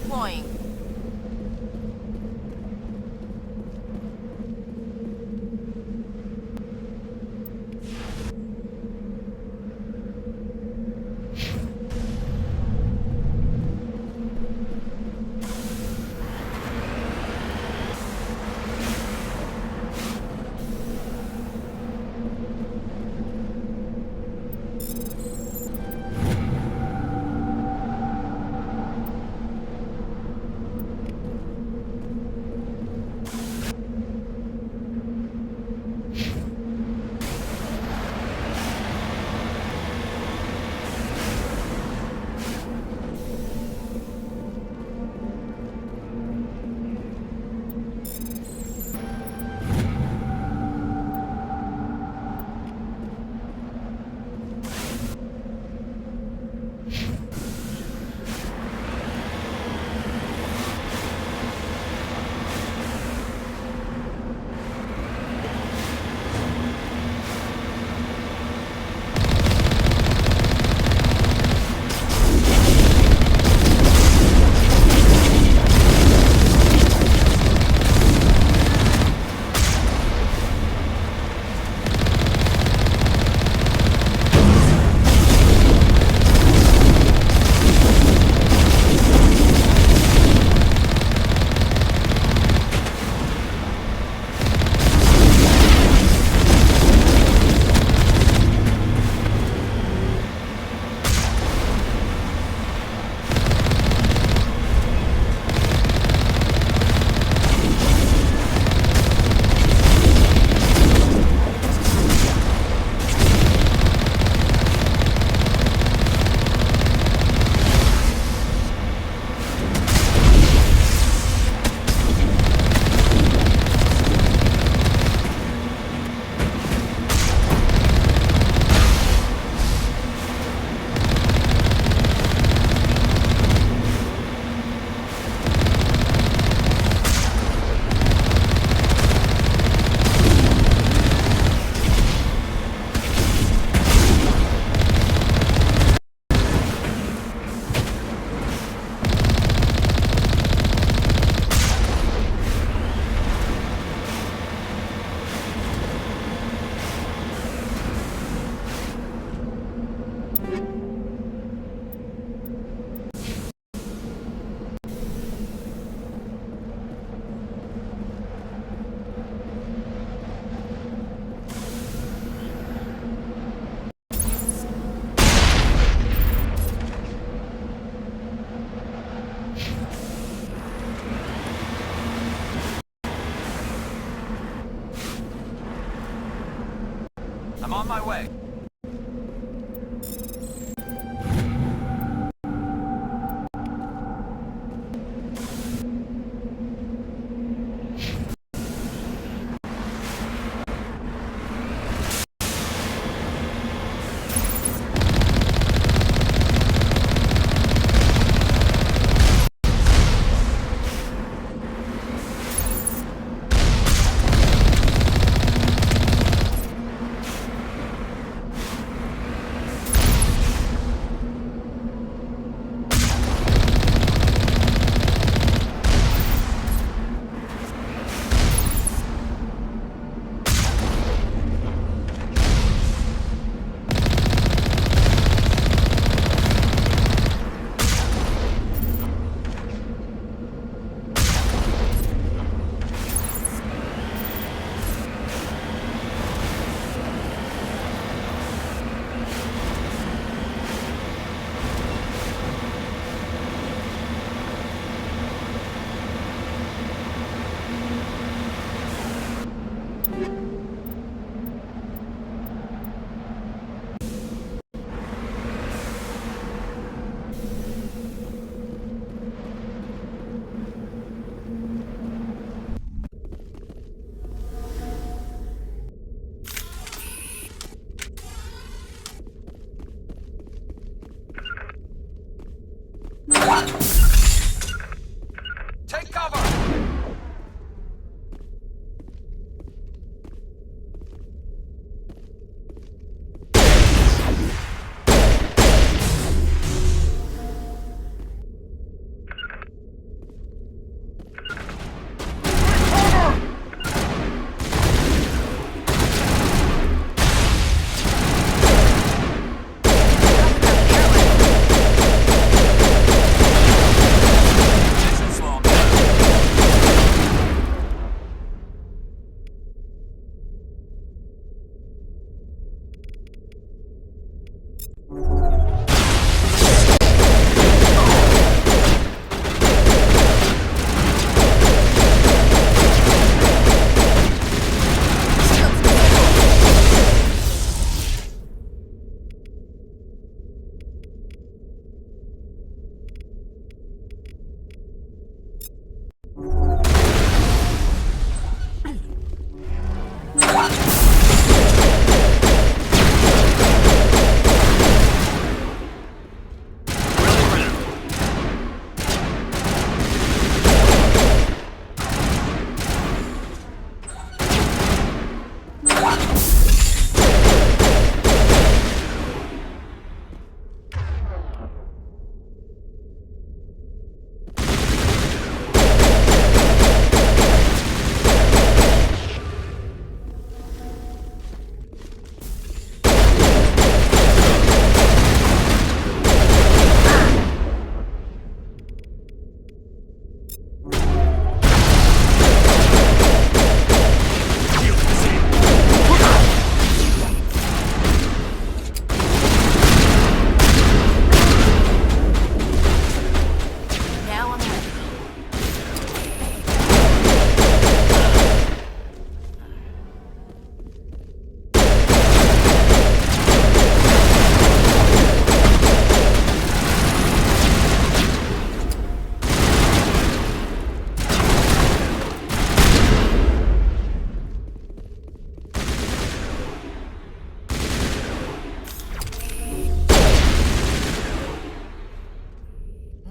deploying.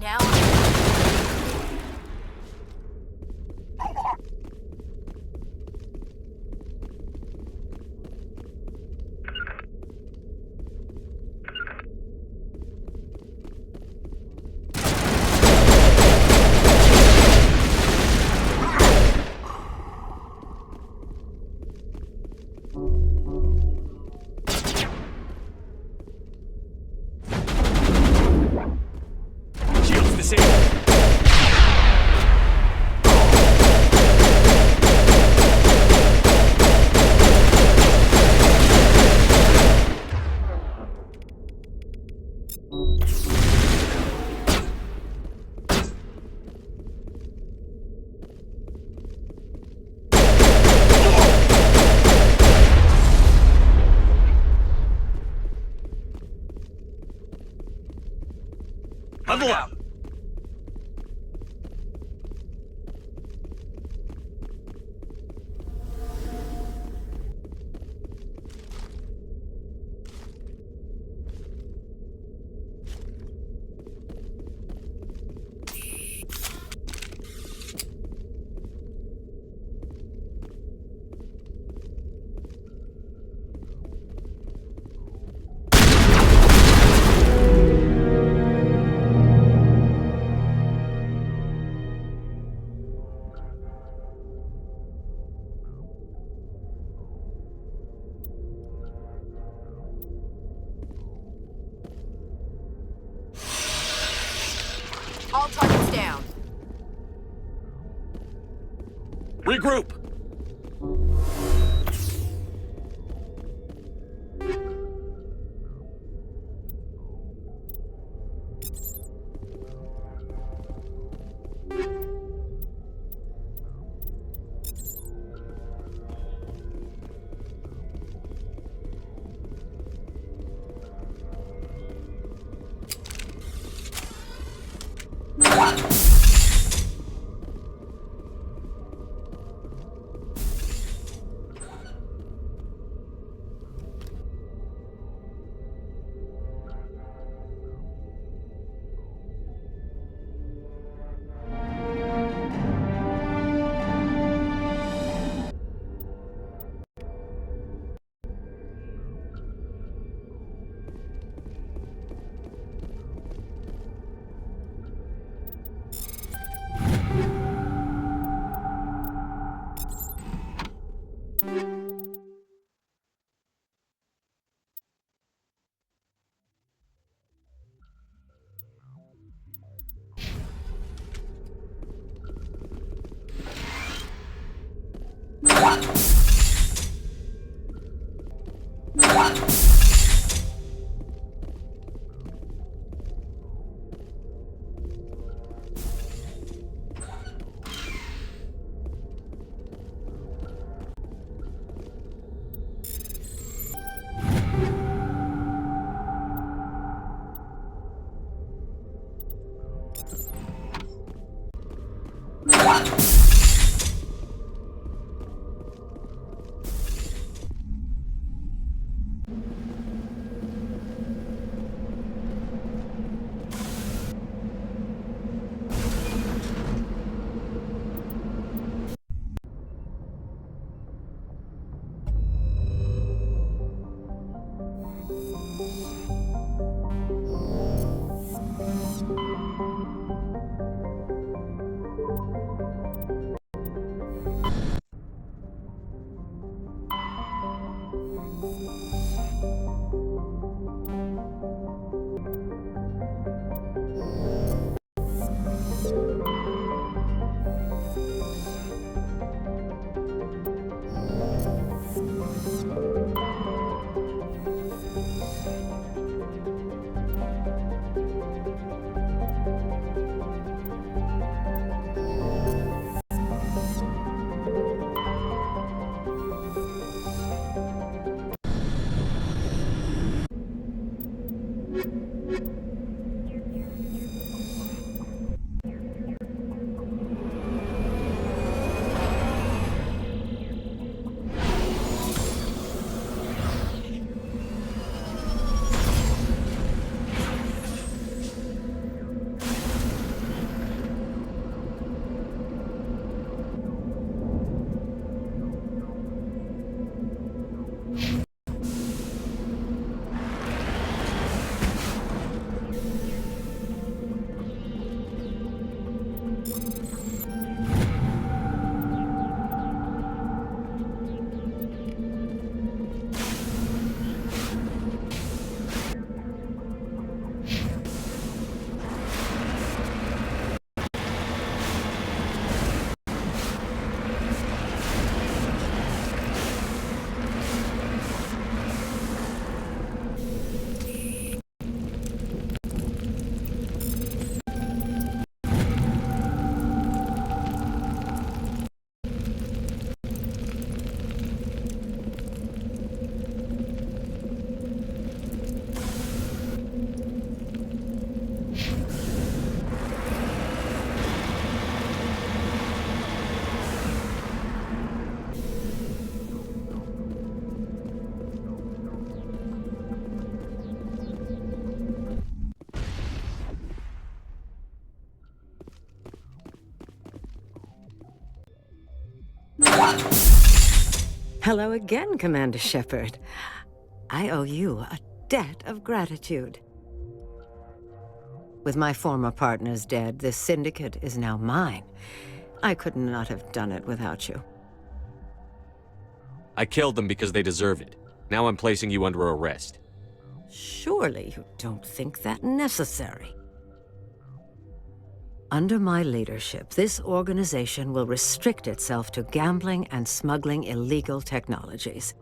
now. Shields disabled. Level up. All targets down. Regroup. Hello again, Commander Shepard. I owe you a debt of gratitude. With my former partners dead, this syndicate is now mine. I could not have done it without you. I killed them because they deserve it. Now I'm placing you under arrest. Surely you don't think that necessary. Under my leadership, this organization will restrict itself to gambling and smuggling illegal technologies.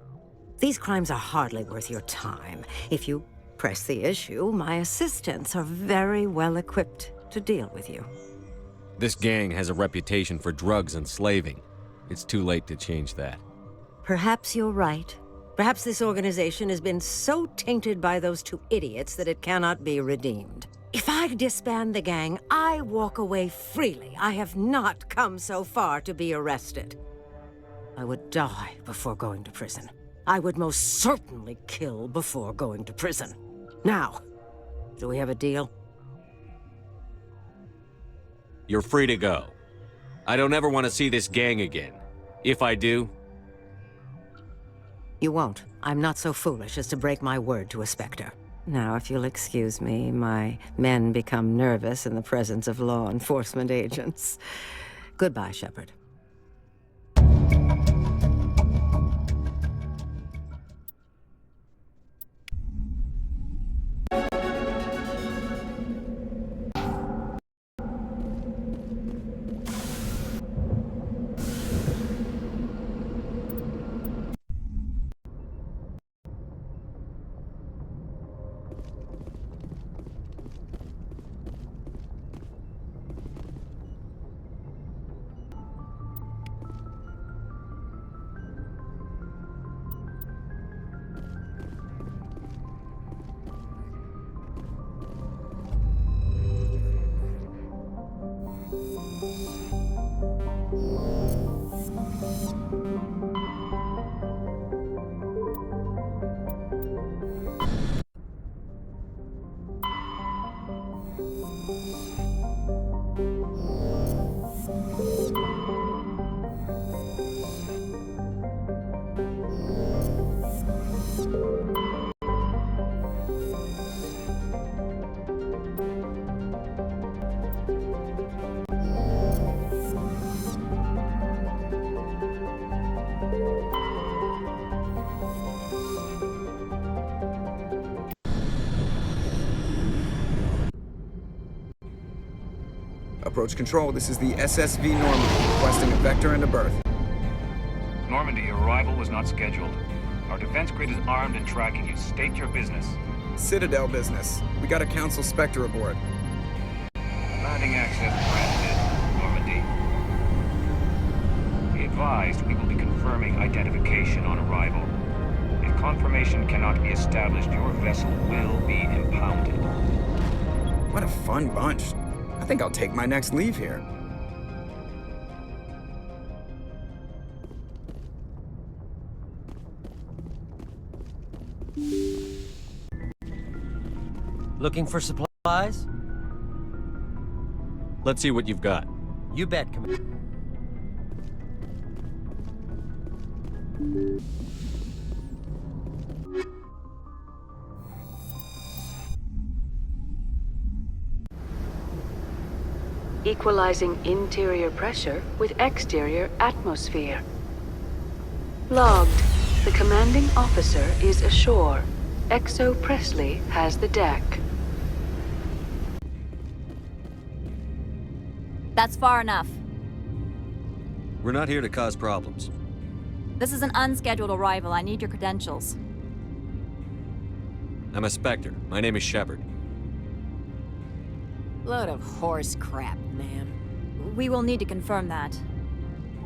These crimes are hardly worth your time. If you press the issue, my assistants are very well equipped to deal with you. This gang has a reputation for drugs and slaving. It's too late to change that. Perhaps you're right. Perhaps this organization has been so tainted by those two idiots that it cannot be redeemed. If I disband the gang, I walk away freely. I have not come so far to be arrested. I would die before going to prison. I would most certainly kill before going to prison. Now, do we have a deal? You're free to go. I don't ever want to see this gang again. If I do... You won't. I'm not so foolish as to break my word to a Spectre. Now, if you'll excuse me, my men become nervous in the presence of law enforcement agents. Goodbye, Shepard. Approach control, this is the SSV Normandy, requesting a vector and a berth. Normandy, your arrival was not scheduled. Our defense grid is armed and tracking you. State your business. Citadel business. We got a Council Spectre aboard. Landing access granted, Normandy. Be advised, we will be confirming identification on arrival. If confirmation cannot be established, your vessel will be impounded. What a fun bunch. I think I'll take my next leave here. Looking for supplies? Let's see what you've got. You bet, Commander. Equalizing interior pressure with exterior atmosphere. Logged. The commanding officer is ashore. Exo Presley has the deck. That's far enough. We're not here to cause problems. This is an unscheduled arrival. I need your credentials. I'm a Spectre. My name is Shepard. Load of horse crap, ma'am. We will need to confirm that.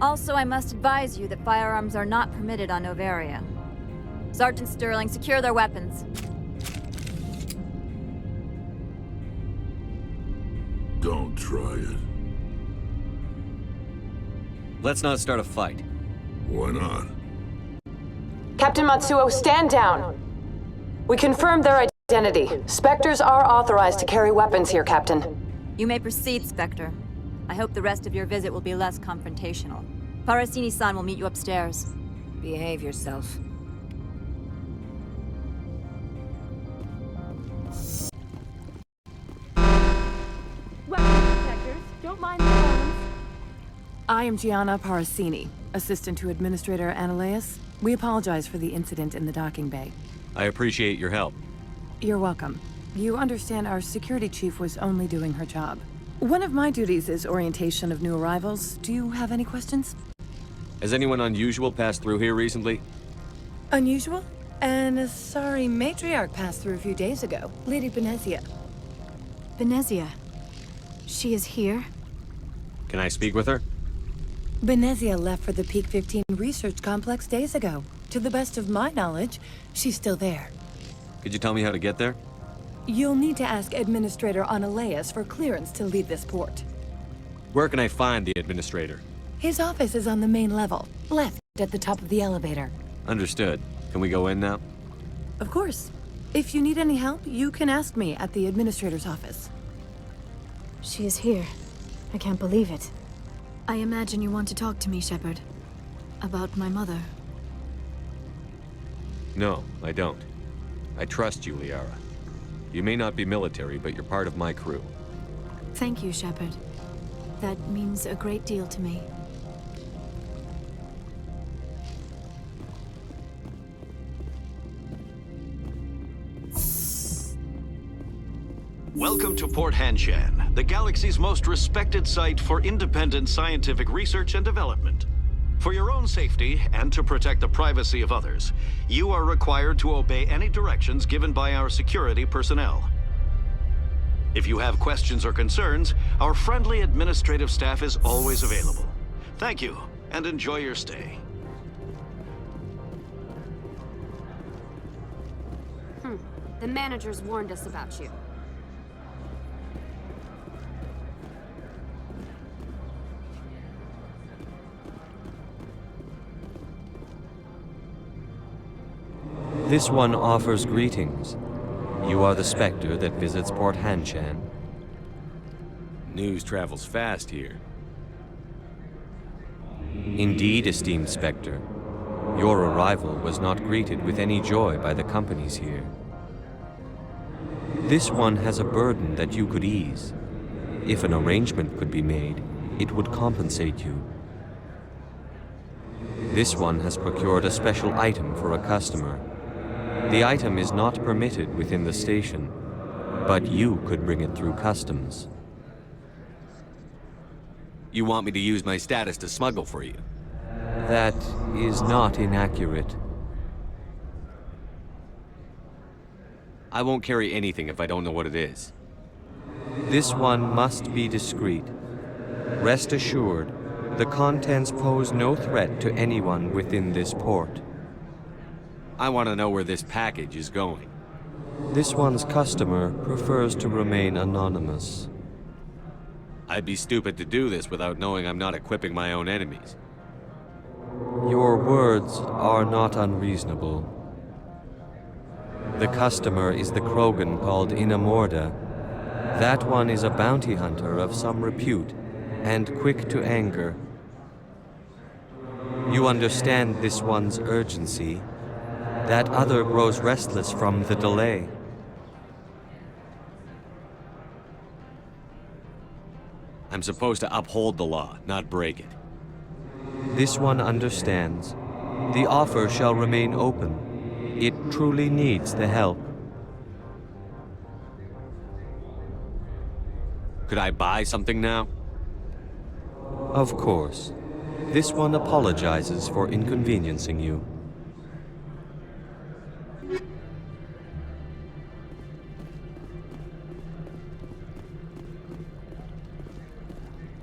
Also, I must advise you that firearms are not permitted on Novaria. Sergeant Sterling, secure their weapons. Don't try it. Let's not start a fight. Why not? Captain Matsuo, stand down! We confirmed their identity. Spectres are authorized to carry weapons here, Captain. You may proceed, Spectre. I hope the rest of your visit will be less confrontational. Parasini-san will meet you upstairs. Behave yourself. I am Gianna Parasini, assistant to Administrator Ananias. We apologize for the incident in the docking bay. I appreciate your help. You're welcome. You understand our security chief was only doing her job. One of my duties is orientation of new arrivals. Do you have any questions? Has anyone unusual passed through here recently? Unusual? And a sorry matriarch passed through a few days ago. Lady Benezia. Benezia. She is here? Can I speak with her? Benezia left for the Peak 15 research complex days ago. To the best of my knowledge, she's still there. Could you tell me how to get there? You'll need to ask Administrator Ananias for clearance to leave this port. Where can I find the administrator? His office is on the main level, left at the top of the elevator. Understood. Can we go in now? Of course. If you need any help, you can ask me at the administrator's office. She is here. I can't believe it. I imagine you want to talk to me, Shepard. About my mother. No, I don't. I trust you, Liara. You may not be military, but you're part of my crew. Thank you, Shepard. That means a great deal to me. Welcome to Port Hanshan, the galaxy's most respected site for independent scientific research and development. For your own safety and to protect the privacy of others, you are required to obey any directions given by our security personnel. If you have questions or concerns, our friendly administrative staff is always available. Thank you, and enjoy your stay. The managers warned us about you. This one offers greetings. You are the Spectre that visits Port Hanshan. News travels fast here. Indeed, esteemed Spectre. Your arrival was not greeted with any joy by the companies here. This one has a burden that you could ease. If an arrangement could be made, it would compensate you. This one has procured a special item for a customer. The item is not permitted within the station, but you could bring it through customs. You want me to use my status to smuggle for you? That is not inaccurate. I won't carry anything if I don't know what it is. This one must be discreet. Rest assured, the contents pose no threat to anyone within this port. I want to know where this package is going. This one's customer prefers to remain anonymous. I'd be stupid to do this without knowing I'm not equipping my own enemies. Your words are not unreasonable. The customer is the Krogan called Inamorda. That one is a bounty hunter of some repute, and quick to anger. You understand this one's urgency. That other grows restless from the delay. I'm supposed to uphold the law, not break it. This one understands. The offer shall remain open. It truly needs the help. Could I buy something now? Of course. This one apologizes for inconveniencing you.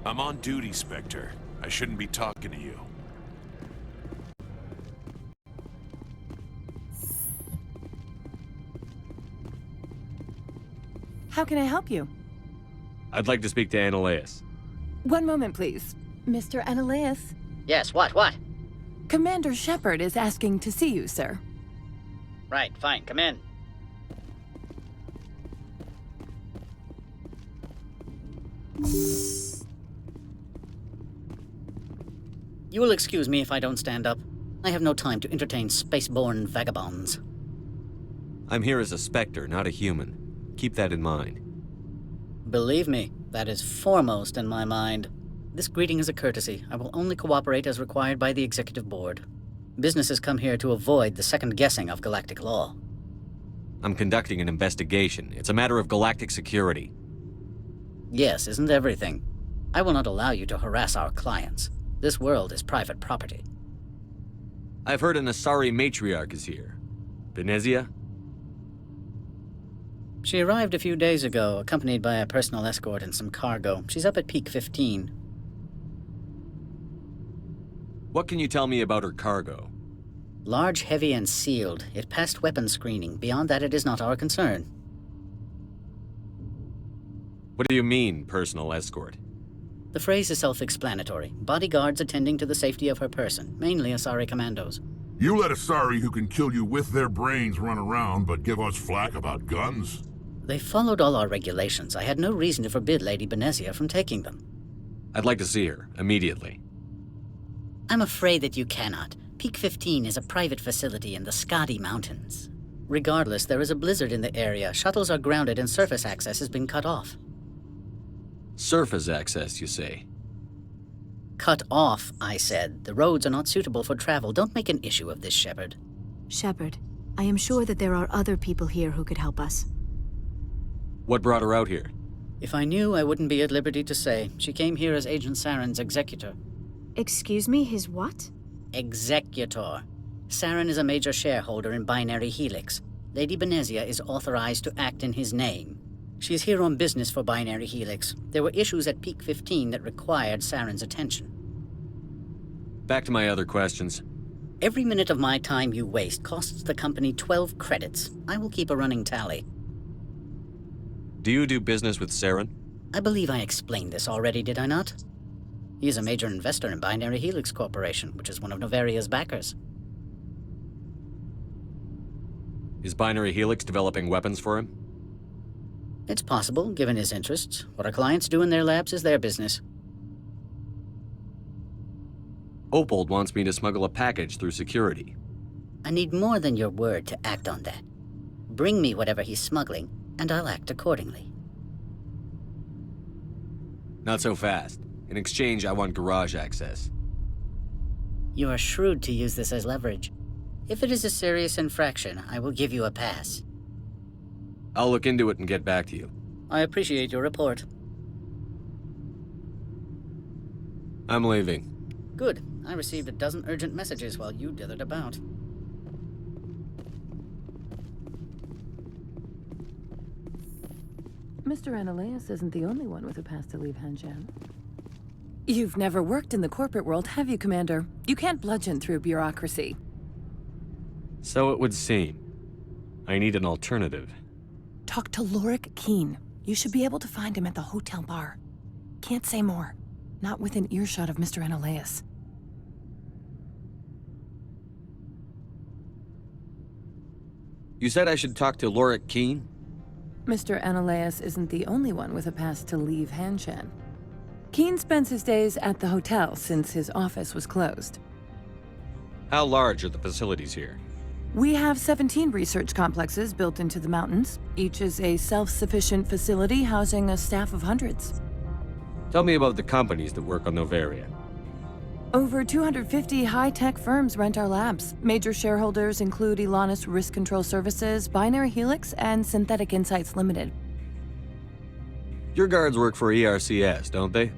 I'm on duty, Spectre. I shouldn't be talking to you. How can I help you? I'd like to speak to Ananias. One moment, please. Mr. Ananias? Yes, what? Commander Shepard is asking to see you, sir. Right, fine, come in. You will excuse me if I don't stand up. I have no time to entertain spaceborne vagabonds. I'm here as a Spectre, not a human. Keep that in mind. Believe me, that is foremost in my mind. This greeting is a courtesy. I will only cooperate as required by the Executive Board. Businesses come here to avoid the second guessing of galactic law. I'm conducting an investigation. It's a matter of galactic security. Yes, isn't everything? I will not allow you to harass our clients. This world is private property. I've heard an Asari Matriarch is here. Benezia? She arrived a few days ago, accompanied by a personal escort and some cargo. She's up at Peak 15. What can you tell me about her cargo? Large, heavy, and sealed. It passed weapons screening. Beyond that, it is not our concern. What do you mean, personal escort? The phrase is self-explanatory. Bodyguards attending to the safety of her person, mainly Asari commandos. You let Asari who can kill you with their brains run around, but give us flack about guns? They followed all our regulations. I had no reason to forbid Lady Benezia from taking them. I'd like to see her, immediately. I'm afraid that you cannot. Peak 15 is a private facility in the Skadi Mountains. Regardless, there is a blizzard in the area. Shuttles are grounded and surface access has been cut off. Surface access, you say? Cut off, I said. The roads are not suitable for travel. Don't make an issue of this, Shepard. Shepard, I am sure that there are other people here who could help us. What brought her out here? If I knew, I wouldn't be at liberty to say. She came here as Agent Saren's executor. Excuse me, his what? Executor. Saren is a major shareholder in Binary Helix. Lady Benezia is authorized to act in his name. She's here on business for Binary Helix. There were issues at Peak 15 that required Saren's attention. Back to my other questions. Every minute of my time you waste costs the company 12 credits. I will keep a running tally. Do you do business with Saren? I believe I explained this already, did I not? He is a major investor in Binary Helix Corporation, which is one of Novaria's backers. Is Binary Helix developing weapons for him? It's possible, given his interests. What our clients do in their labs is their business. Opold wants me to smuggle a package through security. I need more than your word to act on that. Bring me whatever he's smuggling, and I'll act accordingly. Not so fast. In exchange, I want garage access. You are shrewd to use this as leverage. If it is a serious infraction, I will give you a pass. I'll look into it and get back to you. I appreciate your report. I'm leaving. Good. I received a dozen urgent messages while you dithered about. Mr. Ananias isn't the only one with a pass to leave Hanshan. You've never worked in the corporate world, have you, Commander? You can't bludgeon through bureaucracy. So it would seem. I need an alternative. Talk to Lorik Keen. You should be able to find him at the hotel bar. Can't say more. Not within earshot of Mr. Ananias. You said I should talk to Lorik Keen? Mr. Ananias isn't the only one with a pass to leave Hanshan. Keen spends his days at the hotel since his office was closed. How large are the facilities here? We have 17 research complexes built into the mountains. Each is a self-sufficient facility housing a staff of hundreds. Tell me about the companies that work on Novaria. Over 250 high-tech firms rent our labs. Major shareholders include Elanus Risk Control Services, Binary Helix, and Synthetic Insights Limited. Your guards work for ERCS, don't they?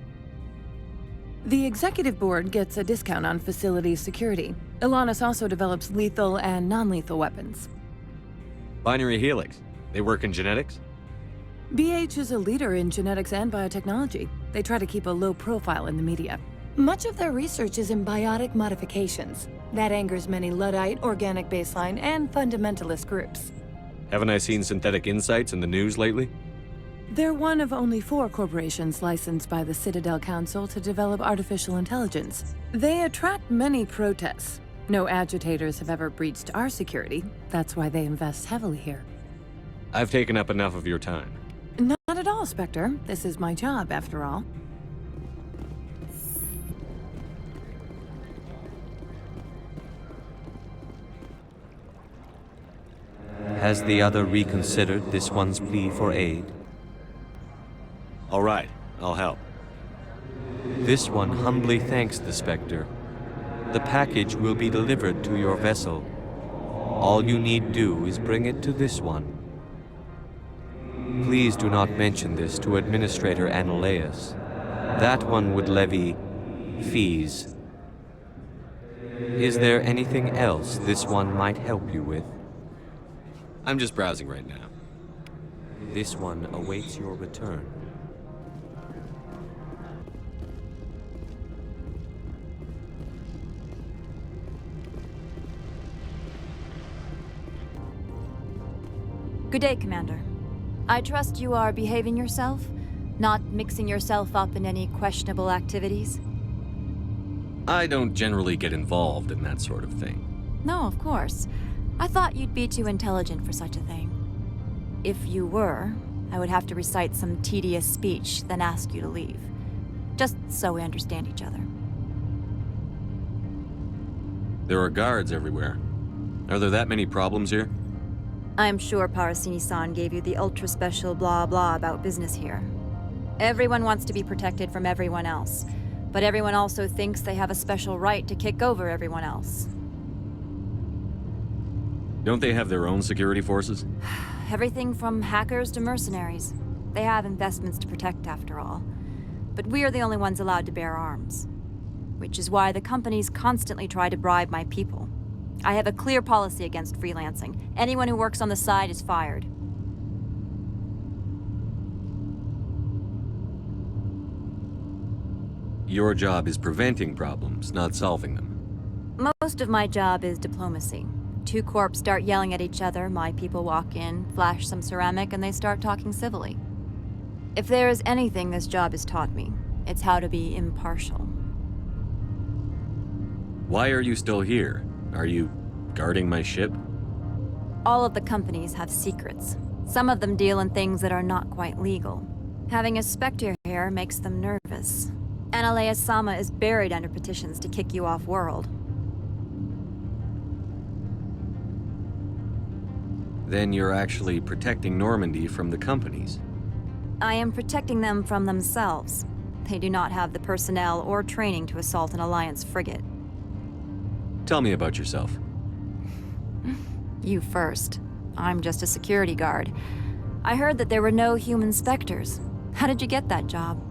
The executive board gets a discount on facility security. Elanus also develops lethal and non-lethal weapons. Binary Helix. They work in genetics? BH is a leader in genetics and biotechnology. They try to keep a low profile in the media. Much of their research is in biotic modifications. That angers many Luddite, organic baseline, and fundamentalist groups. Haven't I seen Synthetic Insights in the news lately? They're one of only 4 corporations licensed by the Citadel Council to develop artificial intelligence. They attract many protests. No agitators have ever breached our security. That's why they invest heavily here. I've taken up enough of your time. Not at all, Spectre. This is my job, after all. Has the other reconsidered this one's plea for aid? All right, I'll help. This one humbly thanks the Spectre. The package will be delivered to your vessel. All you need do is bring it to this one. Please do not mention this to Administrator Ananias. That one would levy fees. Is there anything else this one might help you with? I'm just browsing right now. This one awaits your return. Good day, Commander. I trust you are behaving yourself, not mixing yourself up in any questionable activities? I don't generally get involved in that sort of thing. No, of course. I thought you'd be too intelligent for such a thing. If you were, I would have to recite some tedious speech, then ask you to leave. Just so we understand each other. There are guards everywhere. Are there that many problems here? I'm sure Parasini-san gave you the ultra-special blah-blah about business here. Everyone wants to be protected from everyone else, but everyone also thinks they have a special right to kick over everyone else. Don't they have their own security forces? Everything from hackers to mercenaries. They have investments to protect, after all. But we're the only ones allowed to bear arms. Which is why the companies constantly try to bribe my people. I have a clear policy against freelancing. Anyone who works on the side is fired. Your job is preventing problems, not solving them. Most of my job is diplomacy. Two corps start yelling at each other, my people walk in, flash some ceramic, and they start talking civilly. If there is anything this job has taught me, it's how to be impartial. Why are you still here? Are you guarding my ship? All of the companies have secrets. Some of them deal in things that are not quite legal. Having a Spectre here makes them nervous. Ananias-sama is buried under petitions to kick you off-world. Then you're actually protecting Normandy from the companies. I am protecting them from themselves. They do not have the personnel or training to assault an Alliance frigate. Tell me about yourself. You first. I'm just a security guard. I heard that there were no human Spectres. How did you get that job?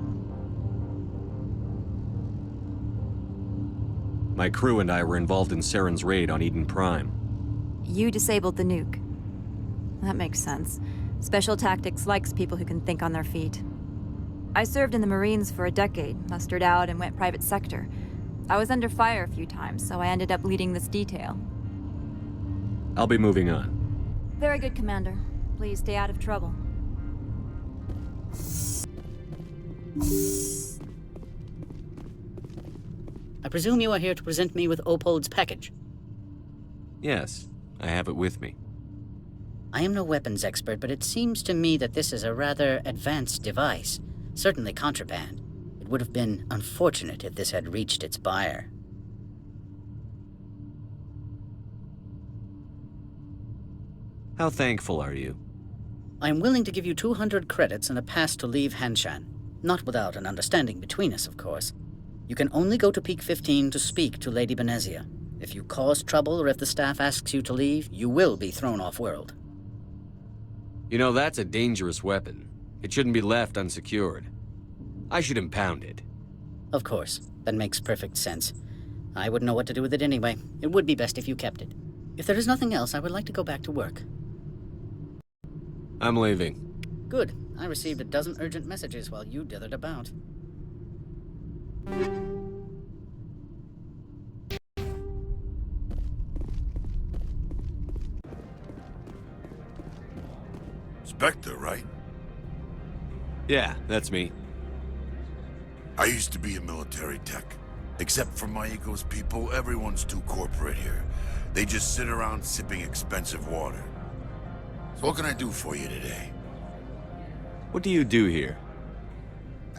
My crew and I were involved in Saren's raid on Eden Prime. You disabled the nuke. That makes sense. Special Tactics likes people who can think on their feet. I served in the Marines for a decade, mustered out and went private sector. I was under fire a few times, so I ended up leading this detail. I'll be moving on. Very good, Commander. Please stay out of trouble. I presume you are here to present me with Opold's package? Yes, I have it with me. I am no weapons expert, but it seems to me that this is a rather advanced device. Certainly contraband. It would have been unfortunate if this had reached its buyer. How thankful are you? I am willing to give you 200 credits and a pass to leave Hanshan. Not without an understanding between us, of course. You can only go to Peak 15 to speak to Lady Benezia. If you cause trouble or if the staff asks you to leave, you will be thrown off-world. You know, that's a dangerous weapon. It shouldn't be left unsecured. I should impound it. Of course. That makes perfect sense. I wouldn't know what to do with it anyway. It would be best if you kept it. If there is nothing else, I would like to go back to work. I'm leaving. Good. I received a dozen urgent messages while you dithered about. Spectre, right? Yeah, that's me. I used to be a military tech. Except for my ego's people, everyone's too corporate here. They just sit around sipping expensive water. So what can I do for you today? What do you do here?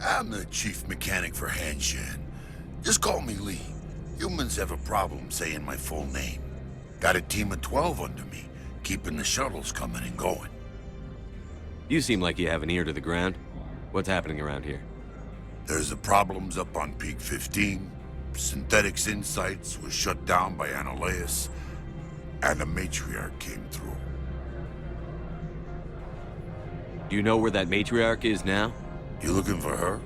I'm the chief mechanic for Hanshan. Just call me Lee. Humans have a problem saying my full name. Got a team of 12 under me. keeping the shuttles coming and going. You seem like you have an ear to the ground. What's happening around here? There's the problems up on Peak 15. Synthetics Insights was shut down by Annihilus, and the Matriarch came through. Do you know where that Matriarch is now? You looking for her?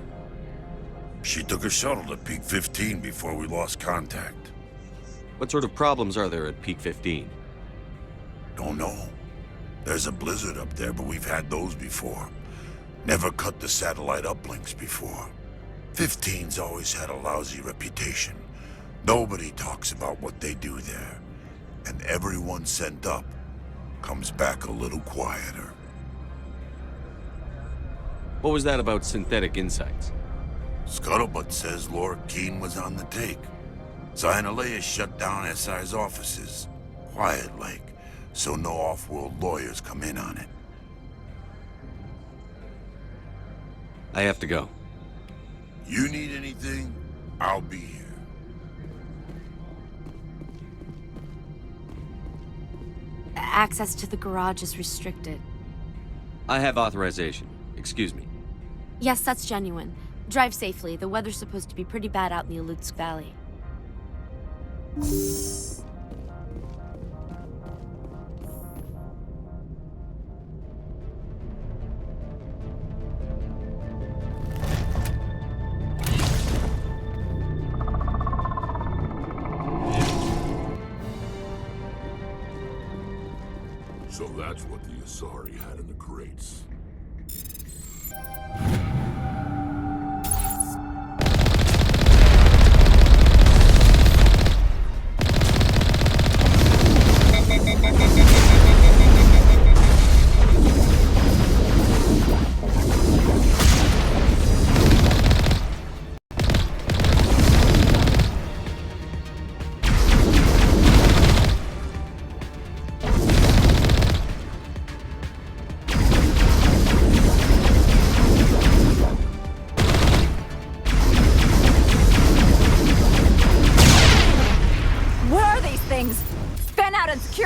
She took a shuttle to Peak 15 before we lost contact. What sort of problems are there at Peak 15? Don't know. There's a blizzard up there, but we've had those before. Never cut the satellite uplinks before. 15's always had a lousy reputation. Nobody talks about what they do there. And everyone sent up comes back a little quieter. What was that about Synthetic Insights? Scuttlebutt says Lord Keene was on the take. So Annihilus shut down SI's offices. Quiet-like, so no off-world lawyers come in on it. I have to go. You need anything, I'll be here. Access to the garage is restricted. I have authorization. Excuse me. Yes, that's genuine. Drive safely. The weather's supposed to be pretty bad out in the Alutsk Valley. So that's what the Asari had in the crates.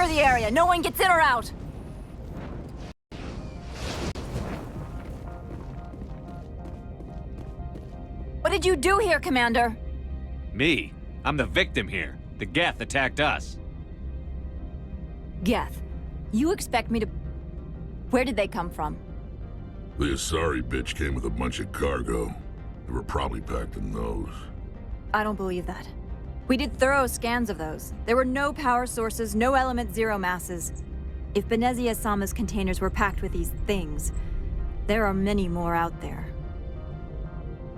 The area. No one gets in or out. What did you do here, Commander? Me? I'm the victim here. The Geth attacked us. Geth? You expect me to... Where did they come from? The Asari bitch came with a bunch of cargo. They were probably packed in those. I don't believe that. We did thorough scans of those. There were no power sources, no element zero masses. If Benezia-sama's containers were packed with these things, there are many more out there.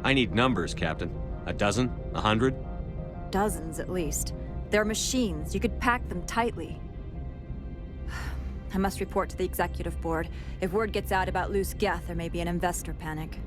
I need numbers, Captain. A dozen? 100? Dozens, at least. They're machines. You could pack them tightly. I must report to the executive board. If word gets out about loose Geth, there may be an investor panic.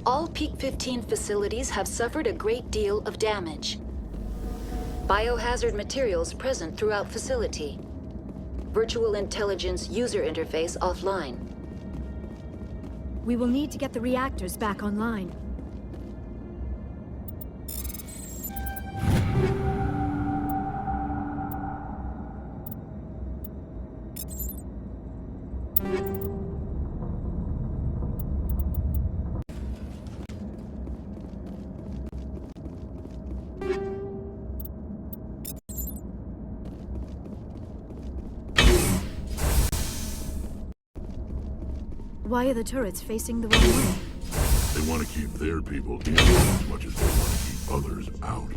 All Peak 15 facilities have suffered a great deal of damage. Biohazard materials present throughout facility. Virtual intelligence user interface offline. We will need to get the reactors back online. Why are the turrets facing the wrong way? They want to keep their people in as much as they want to keep others out.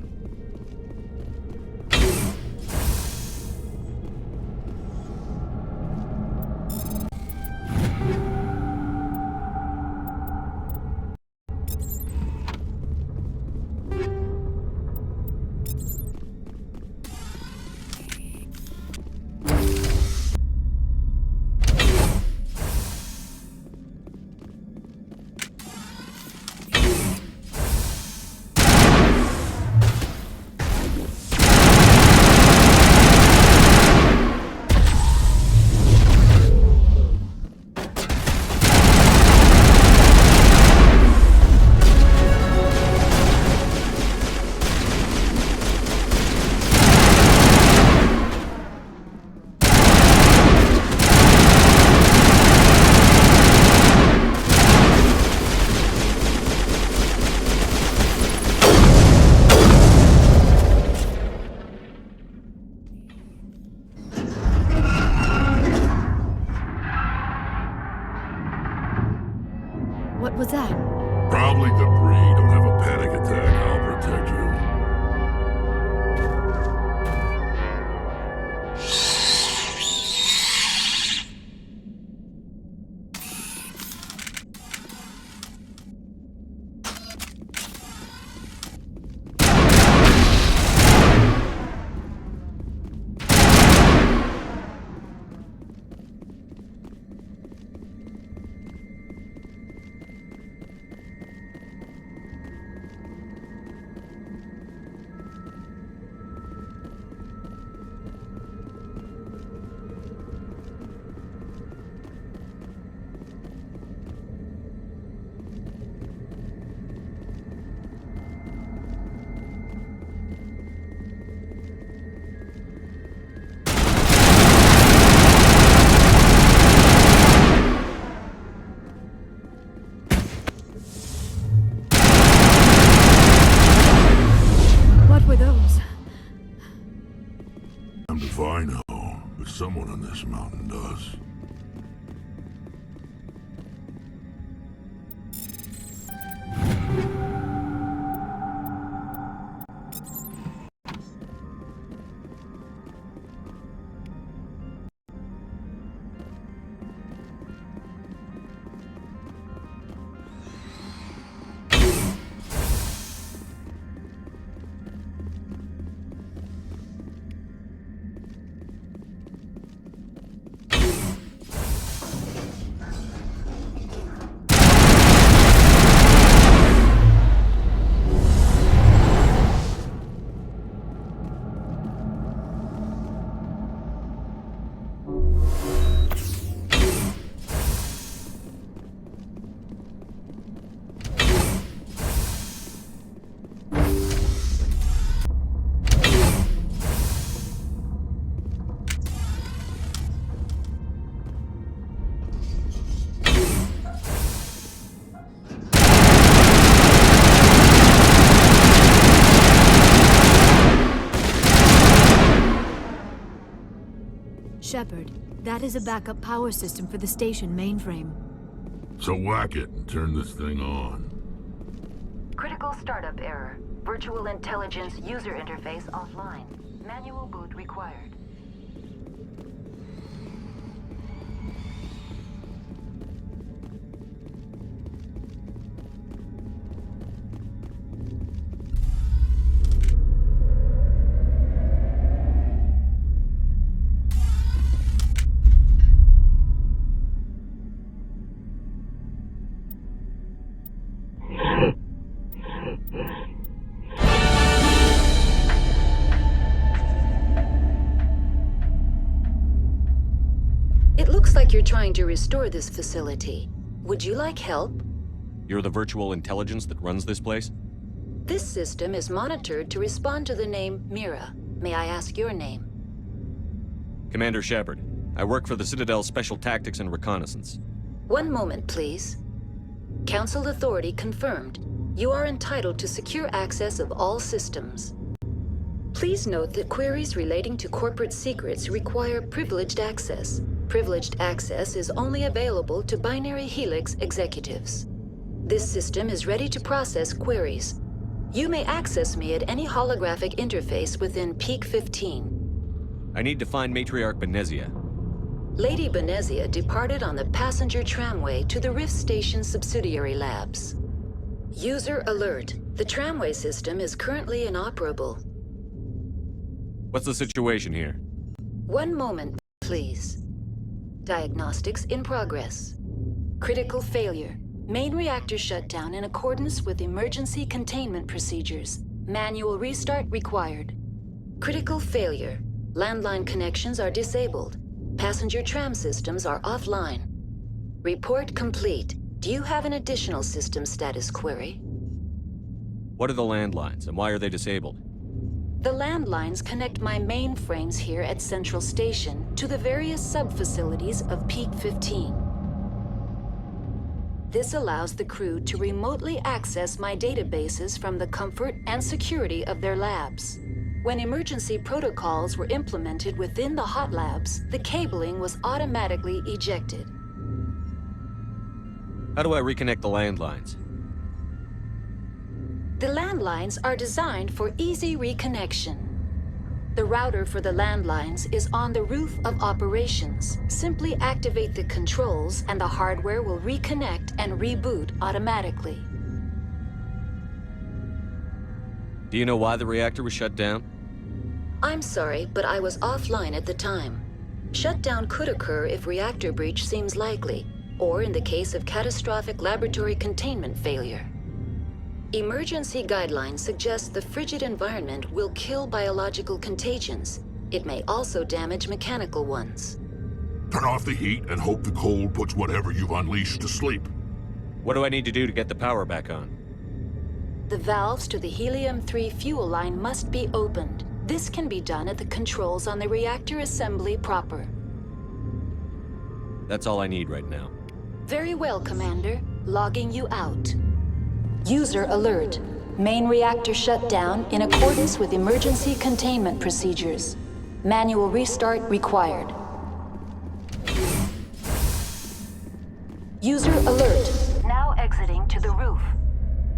What was that? Probably debris. Don't have a panic attack. I'll protect you. If I know, but someone on this mountain does. Shepard, that is a backup power system for the station mainframe. So whack it and turn this thing on. Critical startup error. Virtual intelligence user interface offline. Manual boot required. like you're trying to restore this facility. Would you like help? You're the virtual intelligence that runs this place? This system is monitored to respond to the name Mira. May I ask your name? Commander Shepard. I work for the Citadel's Special Tactics and Reconnaissance. One moment, please. Council authority confirmed. You are entitled to secure access of all systems. Please note that queries relating to corporate secrets require privileged access. Privileged access is only available to Binary Helix executives. This system is ready to process queries. You may access me at any holographic interface within Peak 15. I need to find Matriarch Benezia. Lady Benezia departed on the passenger tramway to the Rift Station subsidiary labs. User alert. The tramway system is currently inoperable. What's the situation here? One moment, please. Diagnostics in progress. Critical failure. Main reactor shutdown in accordance with emergency containment procedures. Manual restart required. Critical failure. Landline connections are disabled. Passenger tram systems are offline. Report complete. Do you have an additional system status query? What are the landlines, and why are they disabled? The landlines connect my mainframes here at Central Station to the various sub-facilities of Peak 15. This allows the crew to remotely access my databases from the comfort and security of their labs. When emergency protocols were implemented within the hot labs, the cabling was automatically ejected. How do I reconnect the landlines? The landlines are designed for easy reconnection. The router for the landlines is on the roof of operations. Simply activate the controls and the hardware will reconnect and reboot automatically. Do you know why the reactor was shut down? I'm sorry, but I was offline at the time. Shutdown could occur if reactor breach seems likely, or in the case of catastrophic laboratory containment failure. Emergency guidelines suggest the frigid environment will kill biological contagions. It may also damage mechanical ones. Turn off the heat and hope the cold puts whatever you've unleashed to sleep. What do I need to do to get the power back on? The valves to the helium-3 fuel line must be opened. This can be done at the controls on the reactor assembly proper. That's all I need right now. Very well, Commander. Logging you out. User alert. Main reactor shut down in accordance with emergency containment procedures. Manual restart required. User alert. Now exiting to the roof.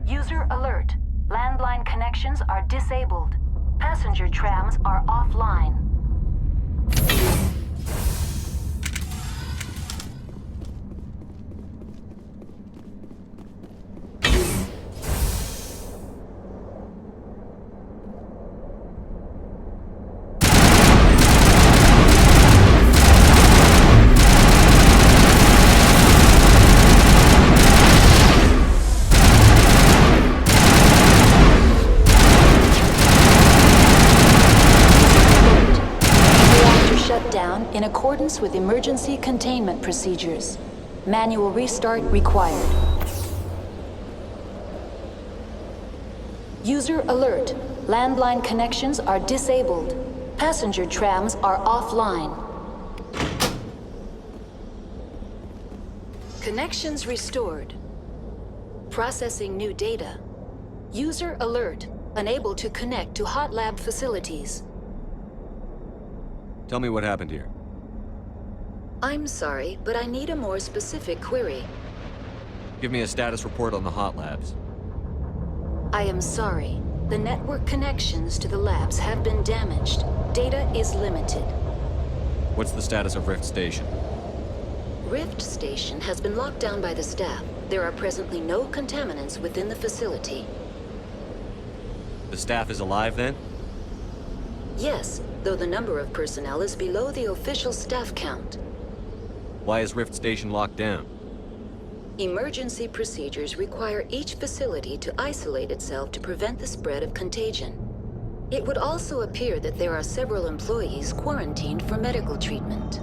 User alert. Landline connections are disabled. Passenger trams are offline. In accordance with emergency containment procedures. Manual restart required. User alert. Landline connections are disabled. Passenger trams are offline. Connections restored. Processing new data. User alert. Unable to connect to hot lab facilities. Tell me what happened here. I'm sorry, but I need a more specific query. Give me a status report on the hot labs. I am sorry. The network connections to the labs have been damaged. Data is limited. What's the status of Rift Station? Rift Station has been locked down by the staff. There are presently no contaminants within the facility. The staff is alive then? Yes, though the number of personnel is below the official staff count. Why is Rift Station locked down? Emergency procedures require each facility to isolate itself to prevent the spread of contagion. It would also appear that there are several employees quarantined for medical treatment.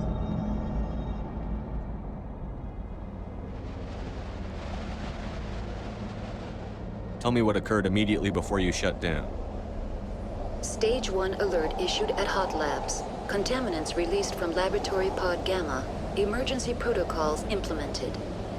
Tell me what occurred immediately before you shut down. Stage 1 alert issued at Hot Labs. Contaminants released from Laboratory Pod Gamma. Emergency protocols implemented.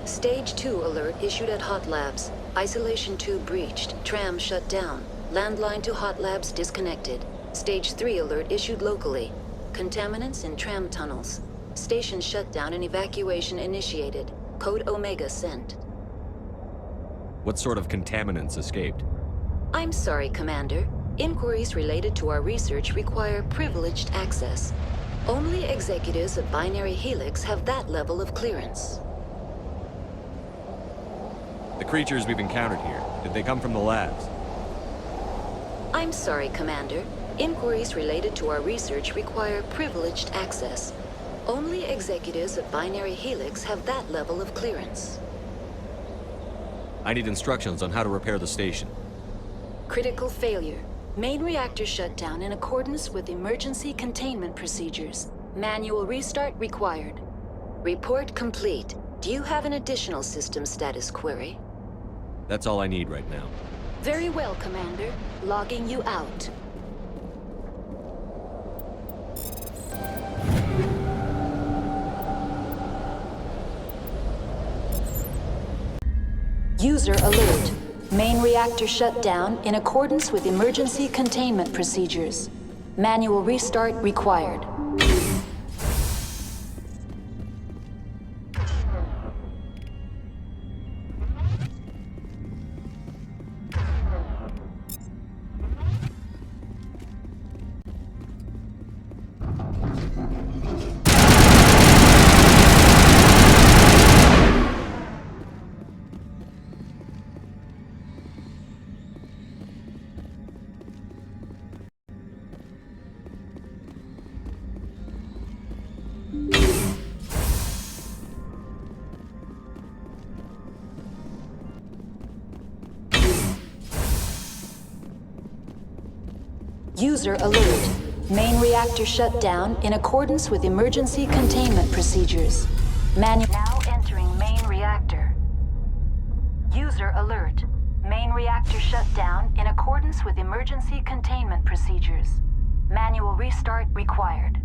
Stage 2 alert issued at Hot Labs. Isolation tube breached. Tram shut down. Landline to Hot Labs disconnected. Stage 3 alert issued locally. Contaminants in tram tunnels. Station shutdown and evacuation initiated. Code Omega sent. What sort of contaminants escaped? I'm sorry, Commander. Inquiries related to our research require privileged access. Only executives of Binary Helix have that level of clearance. The creatures we've encountered here, did they come from the labs? I'm sorry, Commander. Inquiries related to our research require privileged access. Only executives of Binary Helix have that level of clearance. I need instructions on how to repair the station. Critical failure. Main reactor shut down in accordance with emergency containment procedures. Manual restart required. Report complete. Do you have an additional system status query? That's all I need right now. Very well, Commander. Logging you out. User alert. Main reactor shut down in accordance with emergency containment procedures. Manual restart required. User alert. Main reactor shut down in accordance with emergency containment procedures. Now entering main reactor. User alert. Main reactor shut down in accordance with emergency containment procedures. Manual restart required.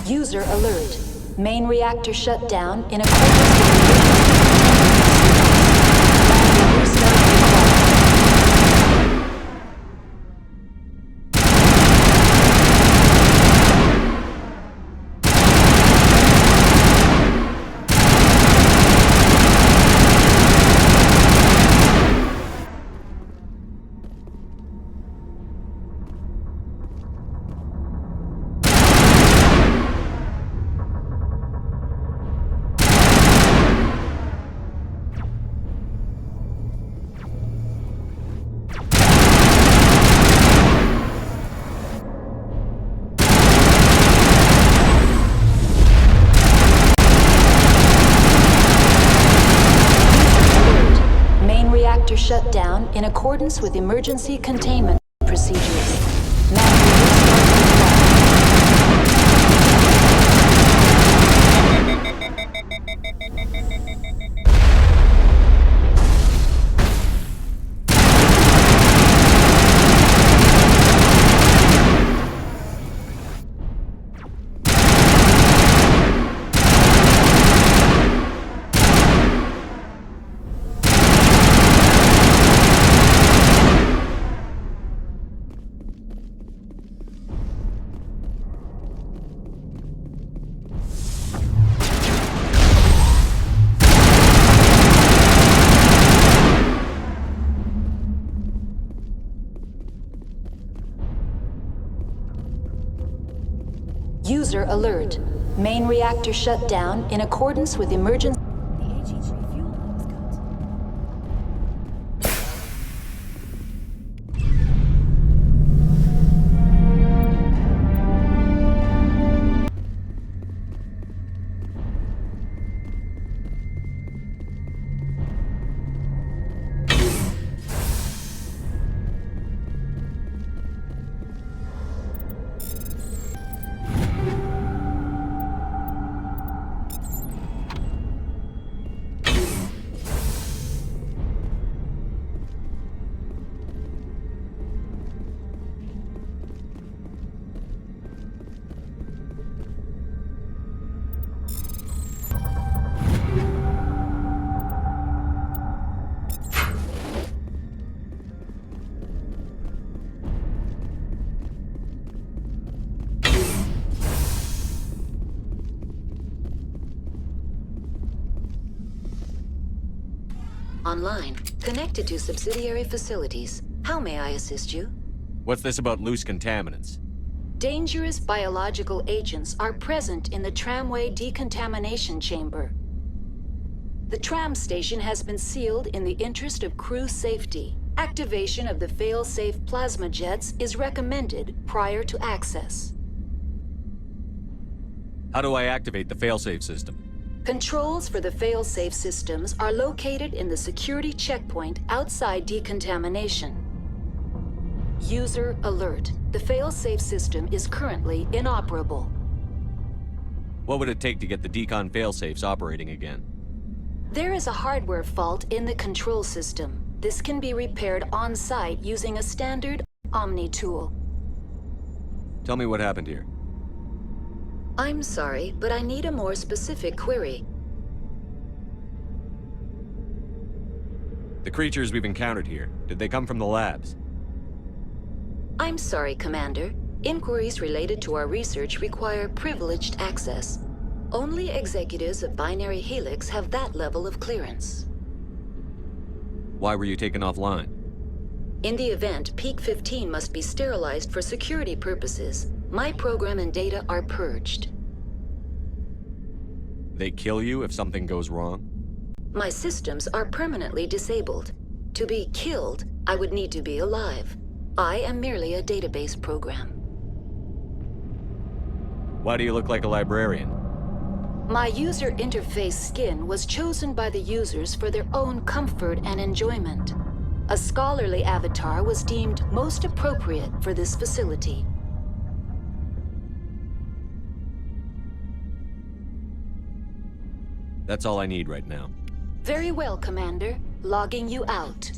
User alert. Main reactor shut down in accordance with shut down in accordance with emergency containment procedures. User alert. Main reactor shut down in accordance with emergency... Online, connected to subsidiary facilities. How may I assist you? What's this about loose contaminants? Dangerous biological agents are present in the tramway decontamination chamber. The tram station has been sealed in the interest of crew safety. Activation of the fail-safe plasma jets is recommended prior to access. How do I activate the failsafe system? Controls for the fail-safe systems are located in the security checkpoint outside decontamination. User alert. The fail-safe system is currently inoperable. What would it take to get the decon failsafes operating again? There is a hardware fault in the control system. This can be repaired on-site using a standard Omni tool. Tell me what happened here. I'm sorry, but I need a more specific query. The creatures we've encountered here, did they come from the labs? I'm sorry, Commander. Inquiries related to our research require privileged access. Only executives of Binary Helix have that level of clearance. Why were you taken offline? In the event, Peak 15 must be sterilized for security purposes. My program and data are purged. They kill you if something goes wrong? My systems are permanently disabled. To be killed, I would need to be alive. I am merely a database program. Why do you look like a librarian? My user interface skin was chosen by the users for their own comfort and enjoyment. A scholarly avatar was deemed most appropriate for this facility. That's all I need right now. Very well, Commander. Logging you out.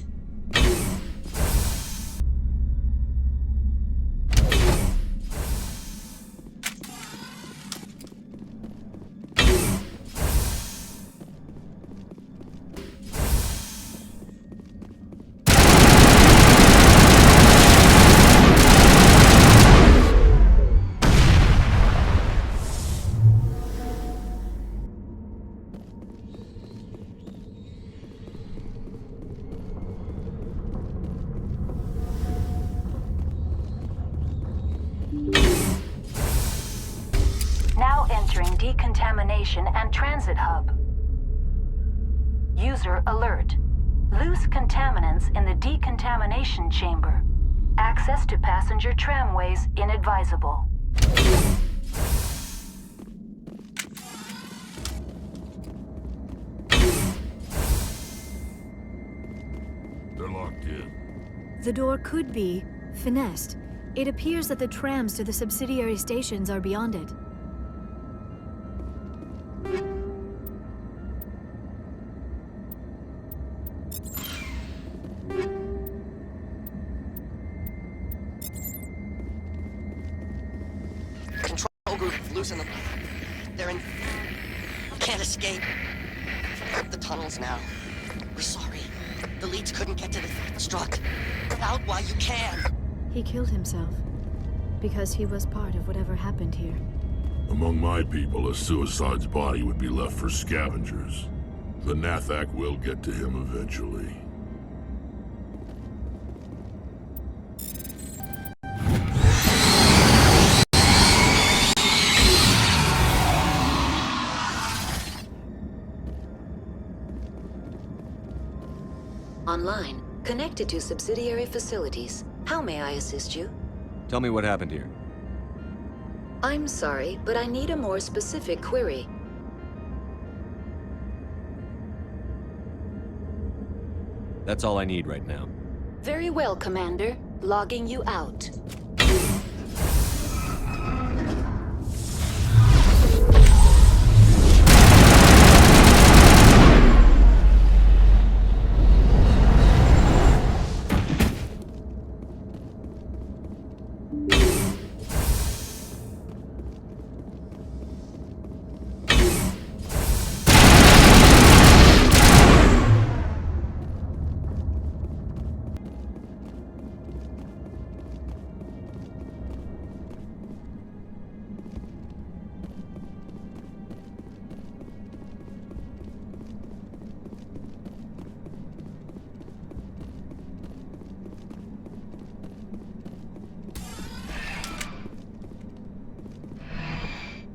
Now entering decontamination and transit hub. User alert. Loose contaminants in the decontamination chamber. Access to passenger tramways inadvisable. They're locked in. The door could be finessed. It appears that the trams to the subsidiary stations are beyond it. Control group, loosen them. They're in... Can't escape. The tunnels now. We're sorry. The leads couldn't get to the struck. Get out while you can. He killed himself because he was part of whatever happened here. Among my people, a suicide's body would be left for scavengers. The Nathak will get to him eventually. Online, connected to subsidiary facilities. How may I assist you? Tell me what happened here. I'm sorry, but I need a more specific query. That's all I need right now. Very well, Commander. Logging you out.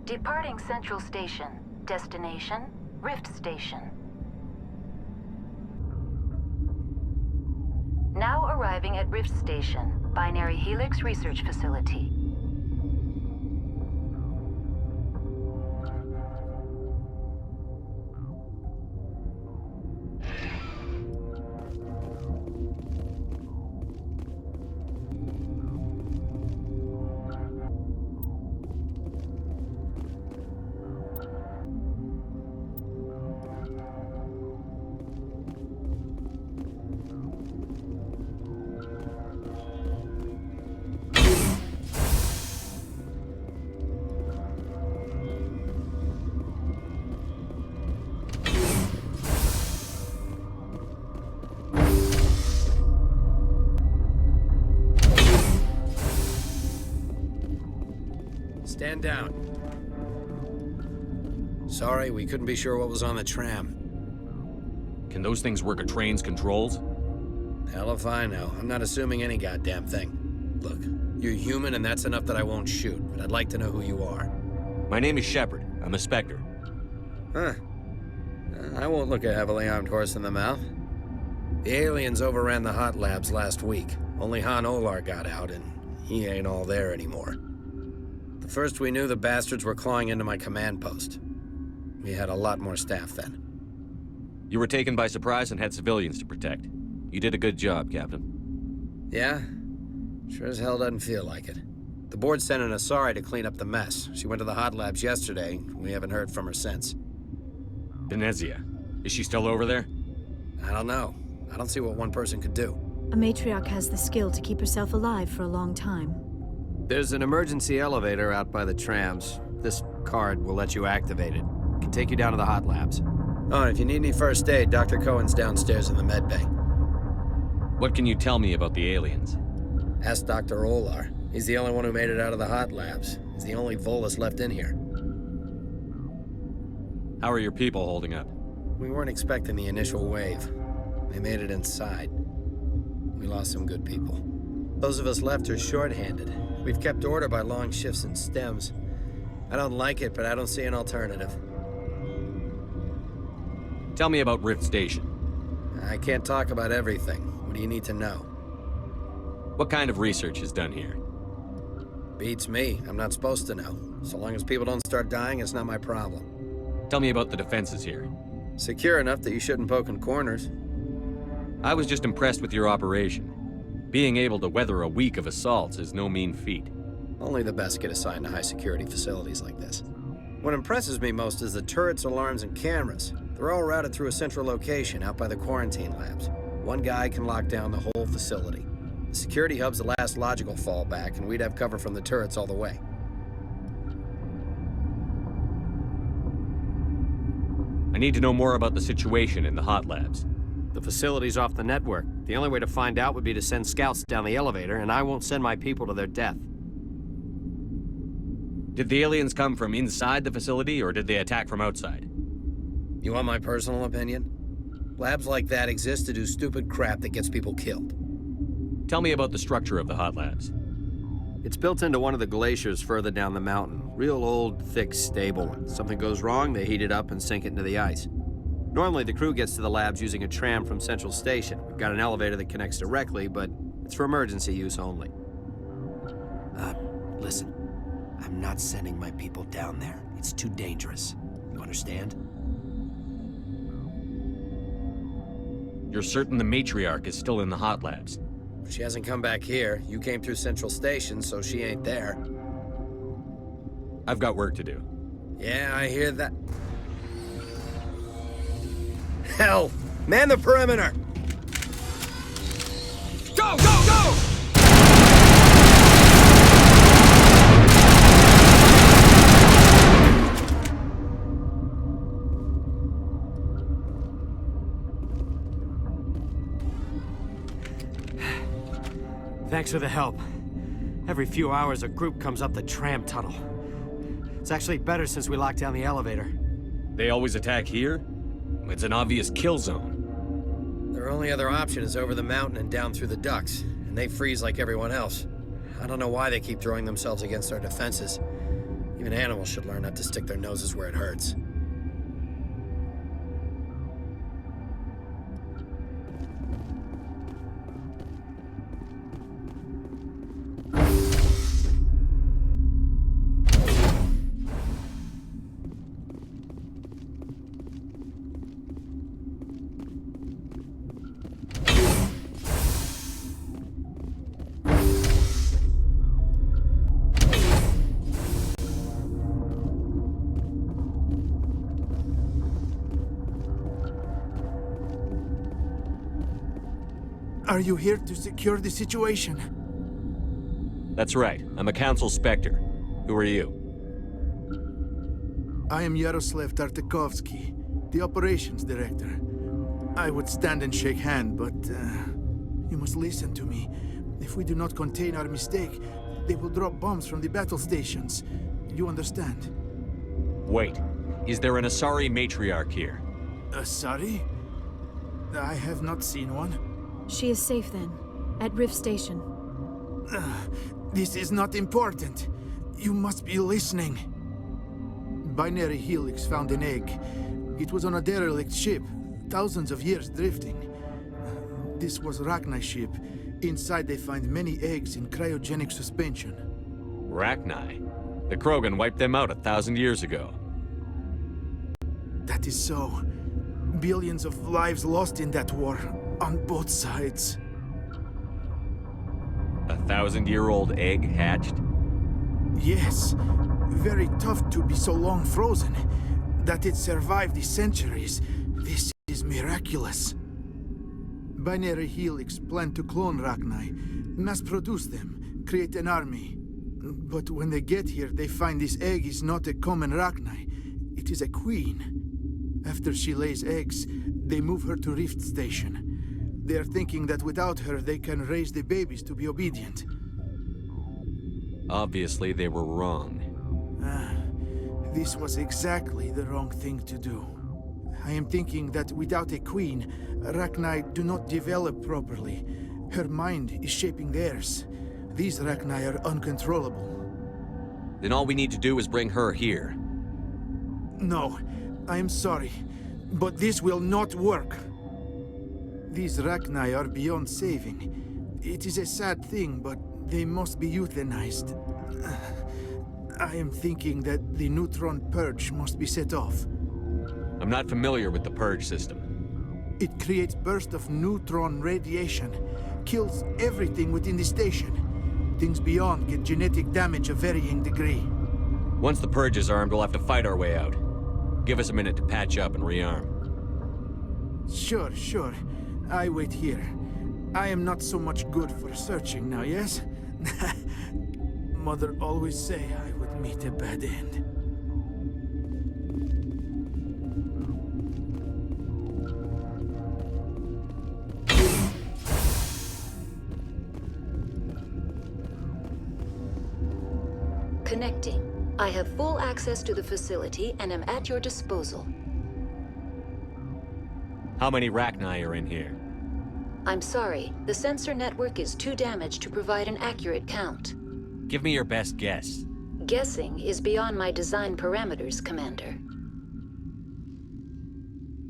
Departing Central Station. Destination, Rift Station. Now arriving at Rift Station, Binary Helix Research Facility. Stand down. Sorry, we couldn't be sure what was on the tram. Can those things work a train's controls? Hell if I know. I'm not assuming any goddamn thing. Look, you're human and that's enough that I won't shoot, but I'd like to know who you are. My name is Shepard. I'm a Spectre. Huh. I won't look a heavily armed horse in the mouth. The aliens overran the hot labs last week. Only Han Olar got out, and he ain't all there anymore. The first we knew, the bastards were clawing into my command post. We had a lot more staff then. You were taken by surprise and had civilians to protect. You did a good job, Captain. Yeah? Sure as hell doesn't feel like it. The board sent an Asari to clean up the mess. She went to the hot labs yesterday. We haven't heard from her since. Benezia. Is she still over there? I don't know. I don't see what one person could do. A matriarch has the skill to keep herself alive for a long time. There's an emergency elevator out by the trams. This card will let you activate it. It can take you down to the hot labs. Oh, and if you need any first aid, Dr. Cohen's downstairs in the med bay. What can you tell me about the aliens? Ask Dr. Olar. He's the only one who made it out of the hot labs. He's the only Volus left in here. How are your people holding up? We weren't expecting the initial wave. They made it inside. We lost some good people. Those of us left are short-handed. We've kept order by long shifts and stems. I don't like it, but I don't see an alternative. Tell me about Rift Station. I can't talk about everything. What do you need to know? What kind of research is done here? Beats me. I'm not supposed to know. So long as people don't start dying, it's not my problem. Tell me about the defenses here. Secure enough that you shouldn't poke in corners. I was just impressed with your operation. Being able to weather a week of assaults is no mean feat. Only the best get assigned to high-security facilities like this. What impresses me most is the turrets, alarms, and cameras. They're all routed through a central location out by the quarantine labs. One guy can lock down the whole facility. The security hub's the last logical fallback, and we'd have cover from the turrets all the way. I need to know more about the situation in the hot labs. The facility's off the network. The only way to find out would be to send scouts down the elevator, and I won't send my people to their death. Did the aliens come from inside the facility, or did they attack from outside? You want my personal opinion? Labs like that exist to do stupid crap that gets people killed. Tell me about the structure of the hot labs. It's built into one of the glaciers further down the mountain. Real old, thick, stable one. Something goes wrong, they heat it up and sink it into the ice. Normally, the crew gets to the labs using a tram from Central Station. We've got an elevator that connects directly, but it's for emergency use only. Listen. I'm not sending my people down there. It's too dangerous. You understand? You're certain the Matriarch is still in the hot labs? She hasn't come back here. You came through Central Station, so she ain't there. I've got work to do. Yeah, I hear that. Hell! Man the perimeter! Go, go, go! Thanks for the help. Every few hours, a group comes up the tram tunnel. It's actually better since we locked down the elevator. They always attack here? It's an obvious kill zone. Their only other option is over the mountain and down through the ducts, and they freeze like everyone else. I don't know why they keep throwing themselves against our defenses. Even Even animals should learn not to stick their noses where it hurts. Are you here to secure the situation? That's right. I'm a Council Spectre. Who are you? I am Yaroslav Tartakovsky, the Operations Director. I would stand and shake hand, but you must listen to me. If we do not contain our mistake, they will drop bombs from the battle stations. You understand? Wait. Is there an Asari Matriarch here? Asari? I have not seen one. She is safe then, at Rift Station. This is not important. You must be listening. Binary Helix found an egg. It was on a derelict ship, thousands of years drifting. This was Rachni's ship. Inside they find many eggs in cryogenic suspension. Rachni? The Krogan wiped them out 1,000 years ago. That is so. Billions of lives lost in that war, on both sides. 1,000-year-old egg hatched? Yes. Very tough to be so long frozen. That it survived the centuries. This is miraculous. Binary Helix planned to clone Rachni, mass-produce them, create an army. But when they get here, they find this egg is not a common Rachni. It is a queen. After she lays eggs, they move her to Rift Station. They are thinking that without her, they can raise the babies to be obedient. Obviously, they were wrong. This was exactly the wrong thing to do. I am thinking that without a queen, Rachni do not develop properly. Her mind is shaping theirs. These Rachni are uncontrollable. Then all we need to do is bring her here. No, I am sorry, but this will not work. These Rachni are beyond saving. It is a sad thing, but they must be euthanized. I am thinking that the neutron purge must be set off. I'm not familiar with the purge system. It creates bursts of neutron radiation, kills everything within the station. Things beyond get genetic damage of varying degree. Once the purge is armed, we'll have to fight our way out. Give us a minute to patch up and rearm. Sure. I wait here. I am not so much good for searching now, yes? Mother always say I would meet a bad end. Connecting. I have full access to the facility and am at your disposal. How many Rachni are in here? I'm sorry, the sensor network is too damaged to provide an accurate count. Give me your best guess. Guessing is beyond my design parameters, Commander.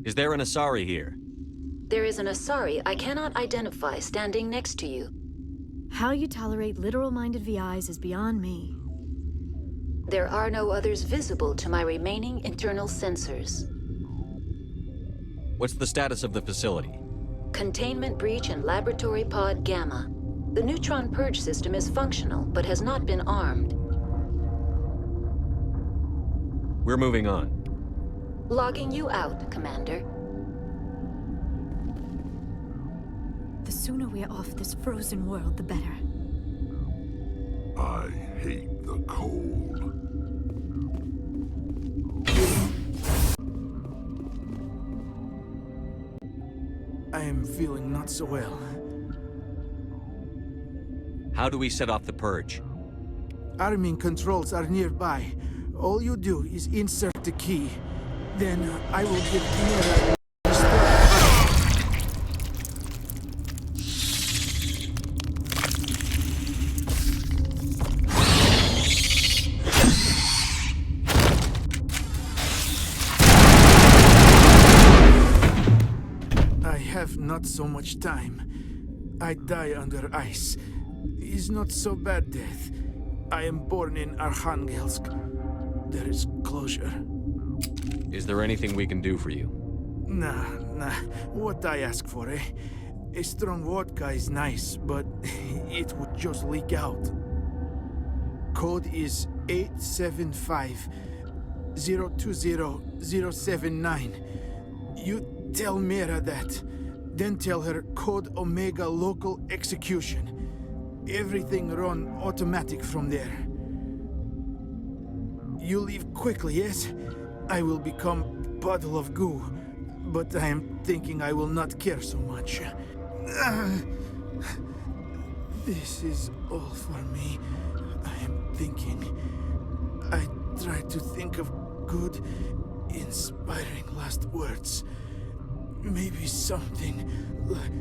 Is there an Asari here? There is an Asari I cannot identify standing next to you. How you tolerate literal-minded VIs is beyond me. There are no others visible to my remaining internal sensors. What's the status of the facility? Containment breach in Laboratory Pod Gamma. The neutron purge system is functional, but has not been armed. We're moving on. Logging you out, Commander. The sooner we are off this frozen world, the better. I hate the cold. I am feeling not so well. How do we set off the purge? Arming controls are nearby. All you do is insert the key. Then I will give Chimera not so much time. I die under ice. Is not so bad death. I am born in Arkhangelsk. There is closure. Is there anything we can do for you? Nah. What I ask for, eh? A strong vodka is nice, but it would just leak out. Code is 875-020-079. You tell Mira that. Then tell her Code Omega local execution. Everything run automatic from there. You leave quickly, yes? I will become puddle of goo, but I am thinking I will not care so much. This is all for me. I am thinking. I try to think of good, inspiring last words. Maybe something like...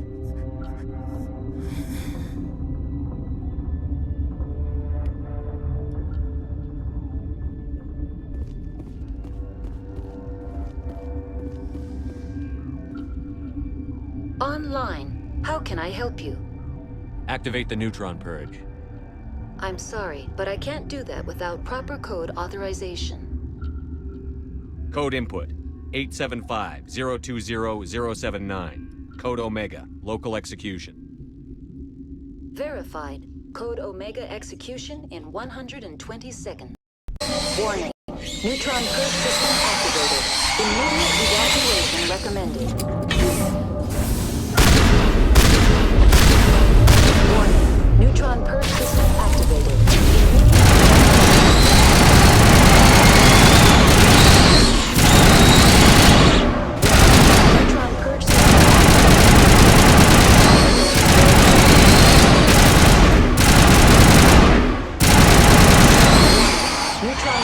Online. How can I help you? Activate the neutron purge. I'm sorry, but I can't do that without proper code authorization. Code input 875-020-079. Code Omega, local execution. Verified. Code Omega execution in 120 seconds. Warning. Neutron purge system activated. Immediate evacuation recommended. Warning. Neutron purge system activated. Neutron purge system Neutron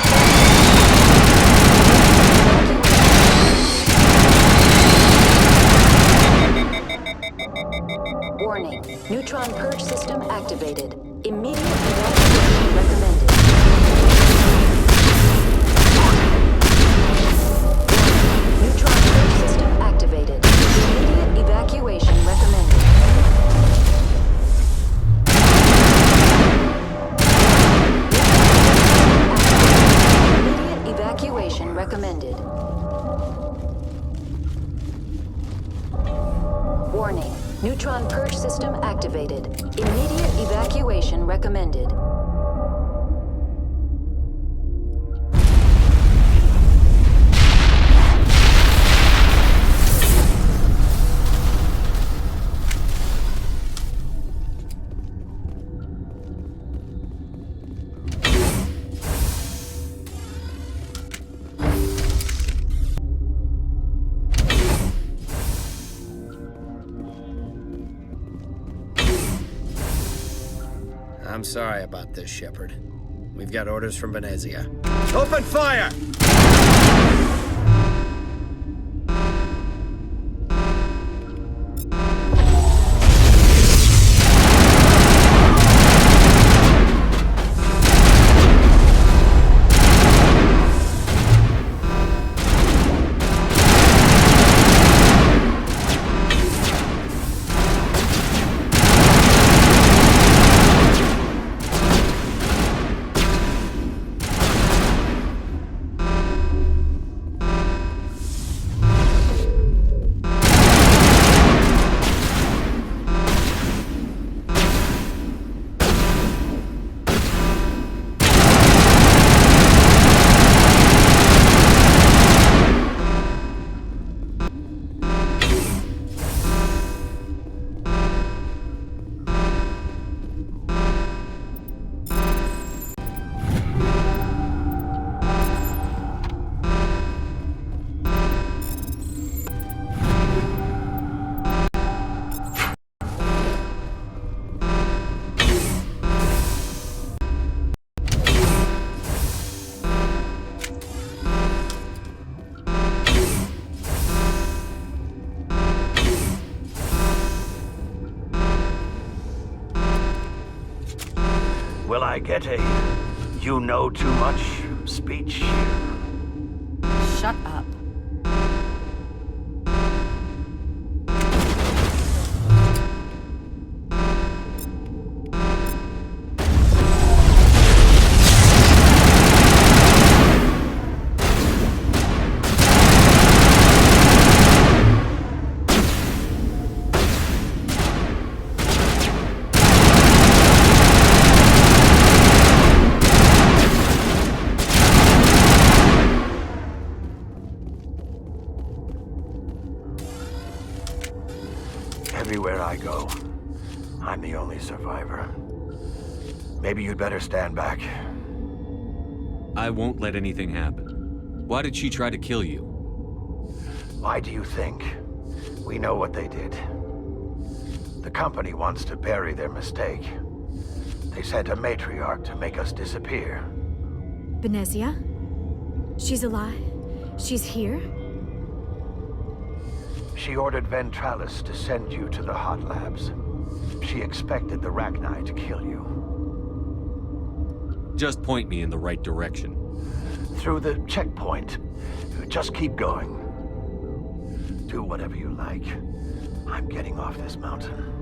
Warning. Neutron purge system activated. Immediate evacuation recommended. Neutron purge system activated. Immediate evacuation recommended. Immediate evacuation recommended. Warning. Neutron purge system activated. Immediate evacuation recommended. I'm sorry about this, Shepard. We've got orders from Benezia. Open fire! Will I get a "you know too much" speech? Shut up. Maybe you'd better stand back. I won't let anything happen. Why did she try to kill you? Why do you think? We know what they did. The company wants to bury their mistake. They sent a matriarch to make us disappear. Benezia? She's alive? She's here? She ordered Ventralis to send you to the hot labs. She expected the Rachni to kill you. Just point me in the right direction. Through the checkpoint. Just keep going. Do whatever you like. I'm getting off this mountain.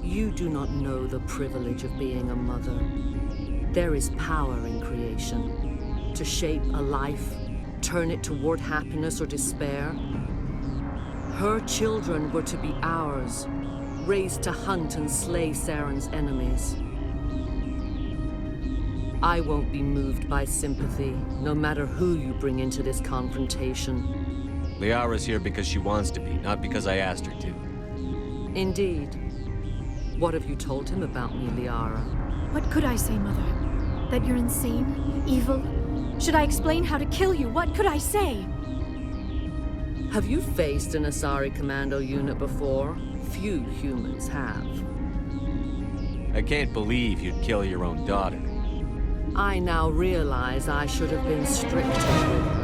You do not know the privilege of being a mother. There is power in creation. To shape a life, turn it toward happiness or despair. Her children were to be ours, raised to hunt and slay Saren's enemies. I won't be moved by sympathy, no matter who you bring into this confrontation. Liara's here because she wants to be, not because I asked her to. Indeed. What have you told him about me, Liara? What could I say, Mother? That you're insane? Evil? Should I explain how to kill you? What could I say? Have you faced an Asari commando unit before? Few humans have. I can't believe you'd kill your own daughter. I now realize I should have been stricter with her.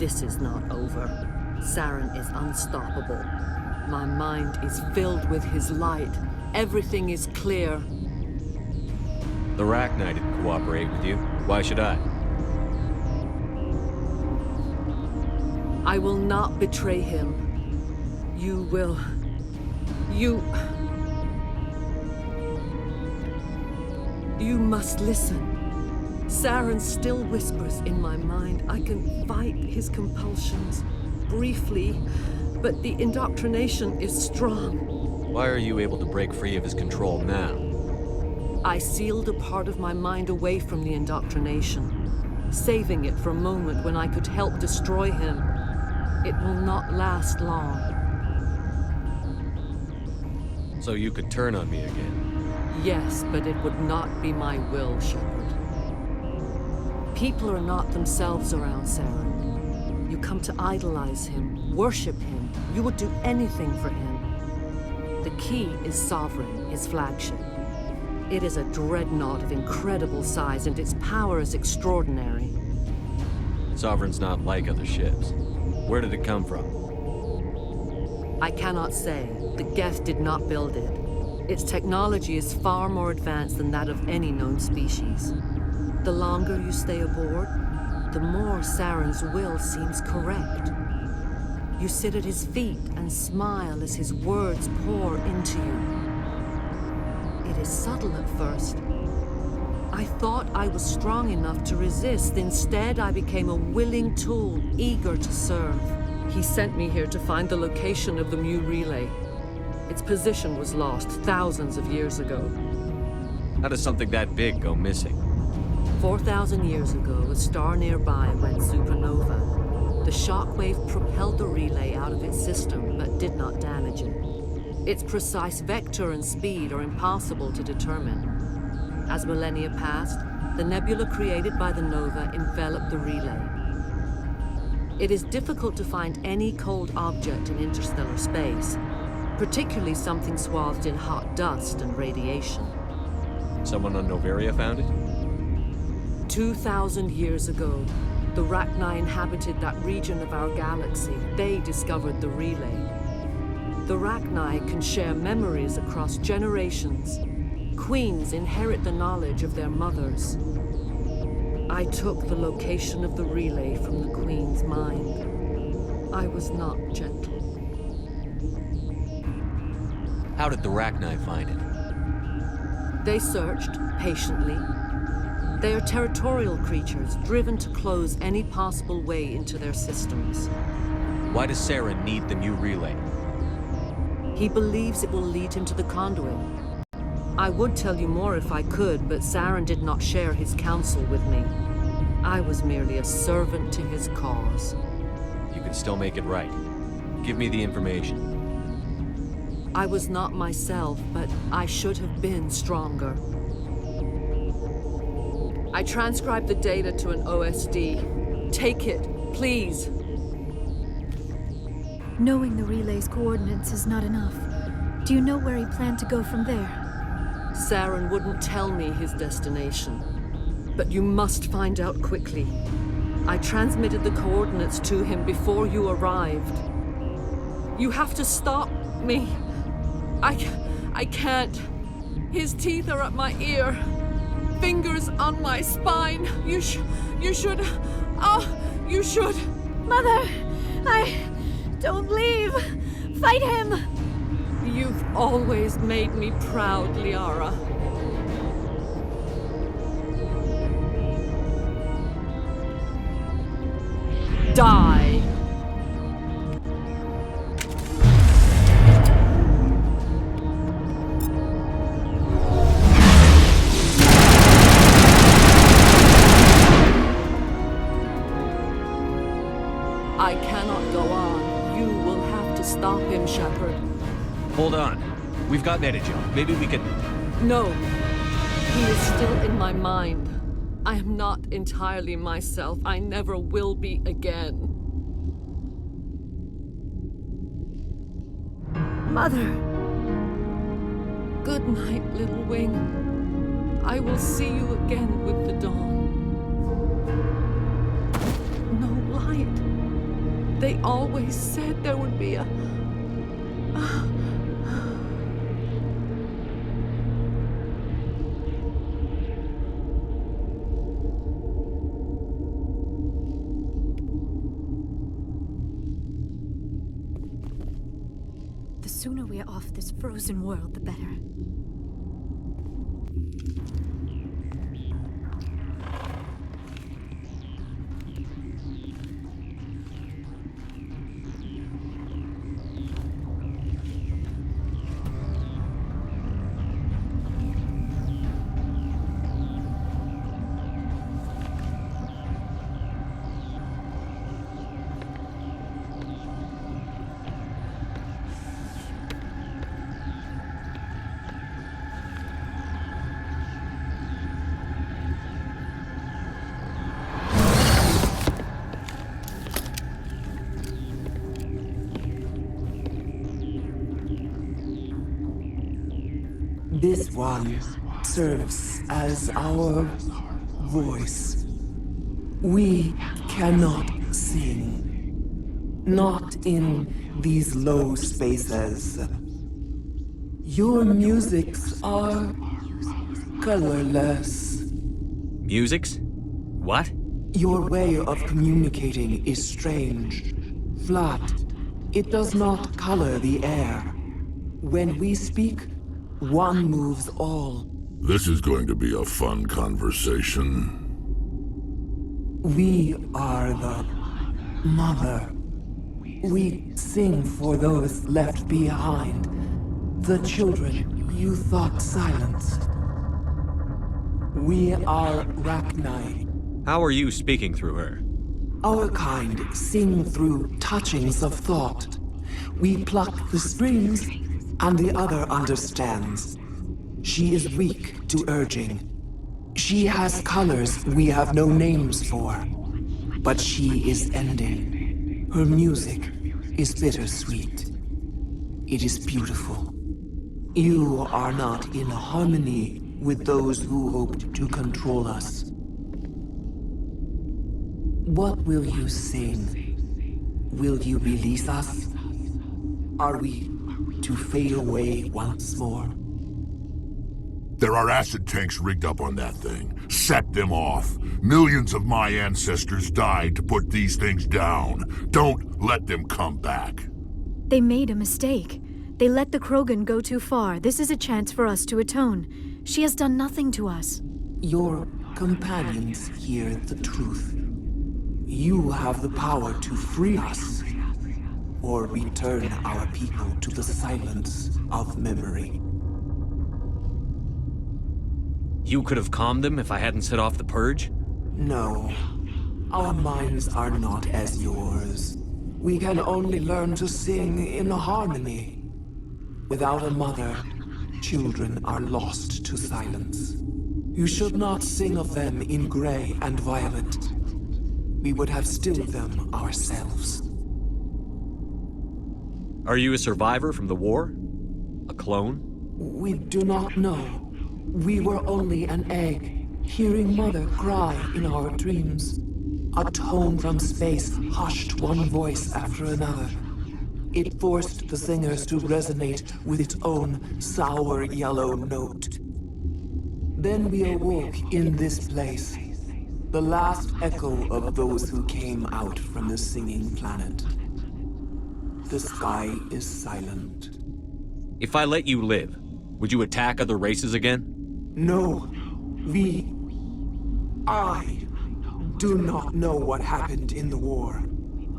This is not over. Saren is unstoppable. My mind is filled with his light. Everything is clear. The Rachni didn't cooperate with you. Why should I? I will not betray him. You will. You must listen. Saren still whispers in my mind. I can fight his compulsions briefly, but the indoctrination is strong. Why are you able to break free of his control now? I sealed a part of my mind away from the indoctrination, saving it for a moment when I could help destroy him. It will not last long. So you could turn on me again? Yes, but it would not be my will, Shepard. People are not themselves around Saren. You come to idolize him, worship him. You would do anything for him. The key is Sovereign, his flagship. It is a dreadnought of incredible size, and its power is extraordinary. Sovereign's not like other ships. Where did it come from? I cannot say. The Geth did not build it. Its technology is far more advanced than that of any known species. The longer you stay aboard, the more Saren's will seems correct. You sit at his feet and smile as his words pour into you. It is subtle at first. I thought I was strong enough to resist. Instead, I became a willing tool, eager to serve. He sent me here to find the location of the Mu relay. Its position was lost thousands of years ago. How does something that big go missing? 4,000 years ago, a star nearby went supernova. The shockwave propelled the relay out of its system, but did not damage it. Its precise vector and speed are impossible to determine. As millennia passed, the nebula created by the nova enveloped the relay. It is difficult to find any cold object in interstellar space, particularly something swathed in hot dust and radiation. Someone on Noveria found it? 2,000 years ago, the Rachni inhabited that region of our galaxy. They discovered the relay. The Rachni can share memories across generations. Queens inherit the knowledge of their mothers. I took the location of the relay from the Queen's mind. I was not gentle. How did the Rachni find it? They searched, patiently. They are territorial creatures, driven to close any possible way into their systems. Why does Saren need the Mu relay? He believes it will lead him to the conduit. I would tell you more if I could, but Saren did not share his counsel with me. I was merely a servant to his cause. You can still make it right. Give me the information. I was not myself, but I should have been stronger. I transcribed the data to an OSD. Take it, please. Knowing the relay's coordinates is not enough. Do you know where he planned to go from there? Saren wouldn't tell me his destination. But you must find out quickly. I transmitted the coordinates to him before you arrived. You have to stop me. I can't. His teeth are at my ear. Fingers on my spine. You should. Oh, you should. Mother! Don't leave! Fight him! You've always made me proud, Liara. Die! I cannot go on. You will have to stop him, Shepard. Hold on. We've got Metagel. Maybe we can... No. He is still in my mind. I am not entirely myself. I never will be again. Mother! Good night, little wing. I will see you again with the dawn. No light. They always said there would be a... The sooner we are off this frozen world, the better. This one serves as our voice. We cannot sing. Not in these low spaces. Your musics are colorless. Musics? What? Your way of communicating is strange. Flat. It does not color the air. When we speak, one moves all. This is going to be a fun conversation. We are the mother. We sing for those left behind. The children you thought silenced. We are Rachni. How are you speaking through her? Our kind sing through touchings of thought. We pluck the strings, and the other understands. She is weak to urging. She has colors we have no names for. But she is ending. Her music is bittersweet. It is beautiful. You are not in harmony with those who hoped to control us. What will you sing? Will you release us? Are we to fade away once more? There are acid tanks rigged up on that thing. Set them off. Millions of my ancestors died to put these things down. Don't let them come back. They made a mistake. They let the Krogan go too far. This is a chance for us to atone. She has done nothing to us. Your companions hear the truth. You have the power to free us, or return our people to the silence of memory. You could have calmed them if I hadn't set off the purge? No. Our minds are not as yours. We can only learn to sing in harmony. Without a mother, children are lost to silence. You should not sing of them in gray and violet. We would have stilled them ourselves. Are you a survivor from the war? A clone? We do not know. We were only an egg, hearing Mother cry in our dreams. A tone from space hushed one voice after another. It forced the singers to resonate with its own sour yellow note. Then we awoke in this place, the last echo of those who came out from the singing planet. The sky is silent. If I let you live, would you attack other races again? No, I do not know what happened in the war.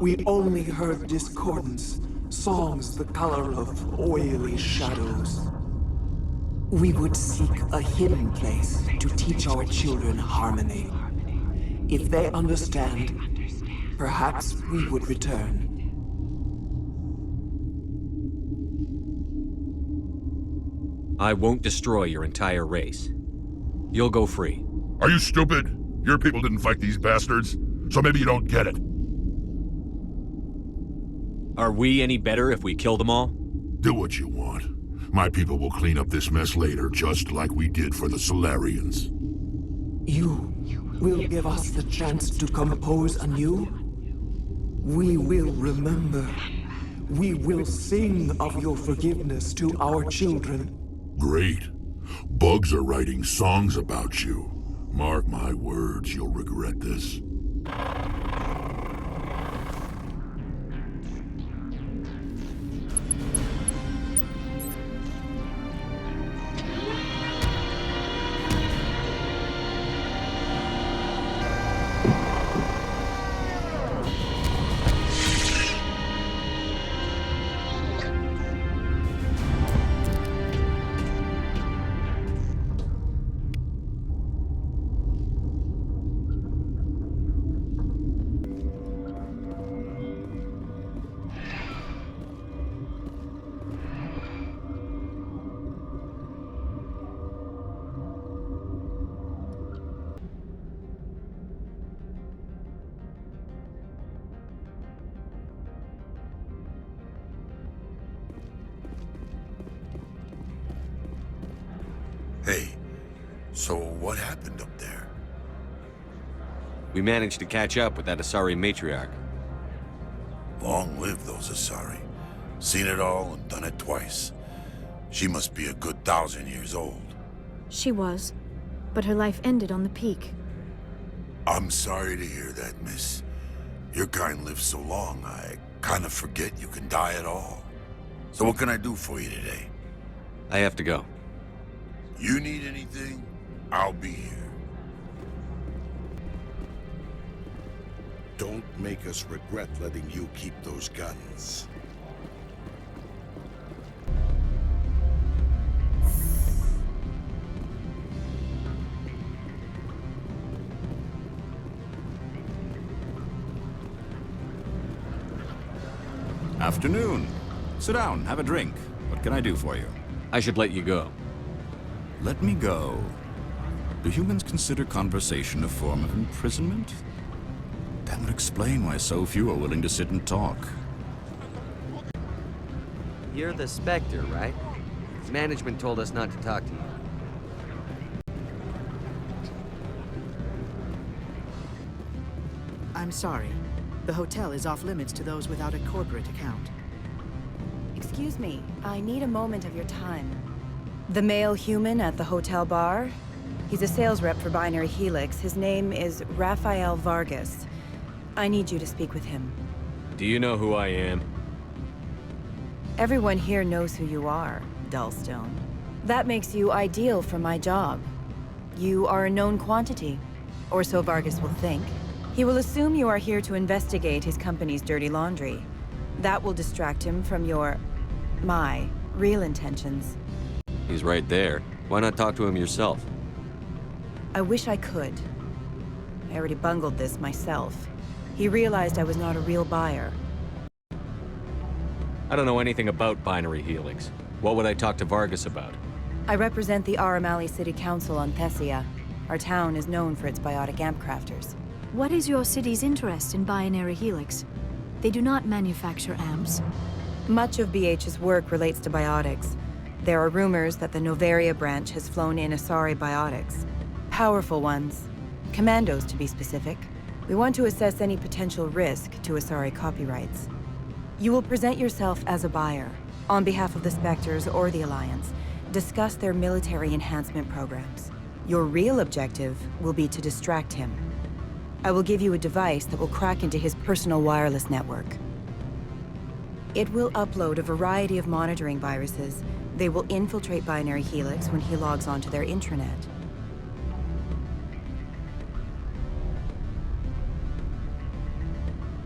We only heard discordance, songs the color of oily shadows. We would seek a hidden place to teach our children harmony. If they understand, perhaps we would return. I won't destroy your entire race. You'll go free. Are you stupid? Your people didn't fight these bastards, so maybe you don't get it. Are we any better if we kill them all? Do what you want. My people will clean up this mess later, just like we did for the Solarians. You will give us the chance to compose anew? We will remember. We will sing of your forgiveness to our children. Great. Bugs are writing songs about you. Mark my words, you'll regret this. Hey, so what happened up there? We managed to catch up with that Asari matriarch. Long live those Asari. Seen it all and done it twice. She must be a good 1,000 years old. She was, but her life ended on the peak. I'm sorry to hear that, miss. Your kind lives so long, I kind of forget you can die at all. So what can I do for you today? I have to go. You need anything, I'll be here. Don't make us regret letting you keep those guns. Afternoon. Sit down, have a drink. What can I do for you? I should let you go. Let me go. Do humans consider conversation a form of imprisonment? That would explain why so few are willing to sit and talk. You're the Spectre, right? Management told us not to talk to you. I'm sorry. The hotel is off limits to those without a corporate account. Excuse me, I need a moment of your time. The male human at the hotel bar? He's a sales rep for Binary Helix. His name is Rafael Vargas. I need you to speak with him. Do you know who I am? Everyone here knows who you are, Dullstone. That makes you ideal for my job. You are a known quantity, or so Vargas will think. He will assume you are here to investigate his company's dirty laundry. That will distract him from my real intentions. He's right there. Why not talk to him yourself? I wish I could. I already bungled this myself. He realized I was not a real buyer. I don't know anything about Binary Helix. What would I talk to Vargas about? I represent the Aramali City Council on Thessia. Our town is known for its biotic amp crafters. What is your city's interest in Binary Helix? They do not manufacture amps. Much of BH's work relates to biotics. There are rumors that the Novaria branch has flown in Asari biotics. Powerful ones. Commandos, to be specific. We want to assess any potential risk to Asari copyrights. You will present yourself as a buyer, on behalf of the Spectres or the Alliance. Discuss their military enhancement programs. Your real objective will be to distract him. I will give you a device that will crack into his personal wireless network. It will upload a variety of monitoring viruses. They will infiltrate Binary Helix when he logs onto their intranet.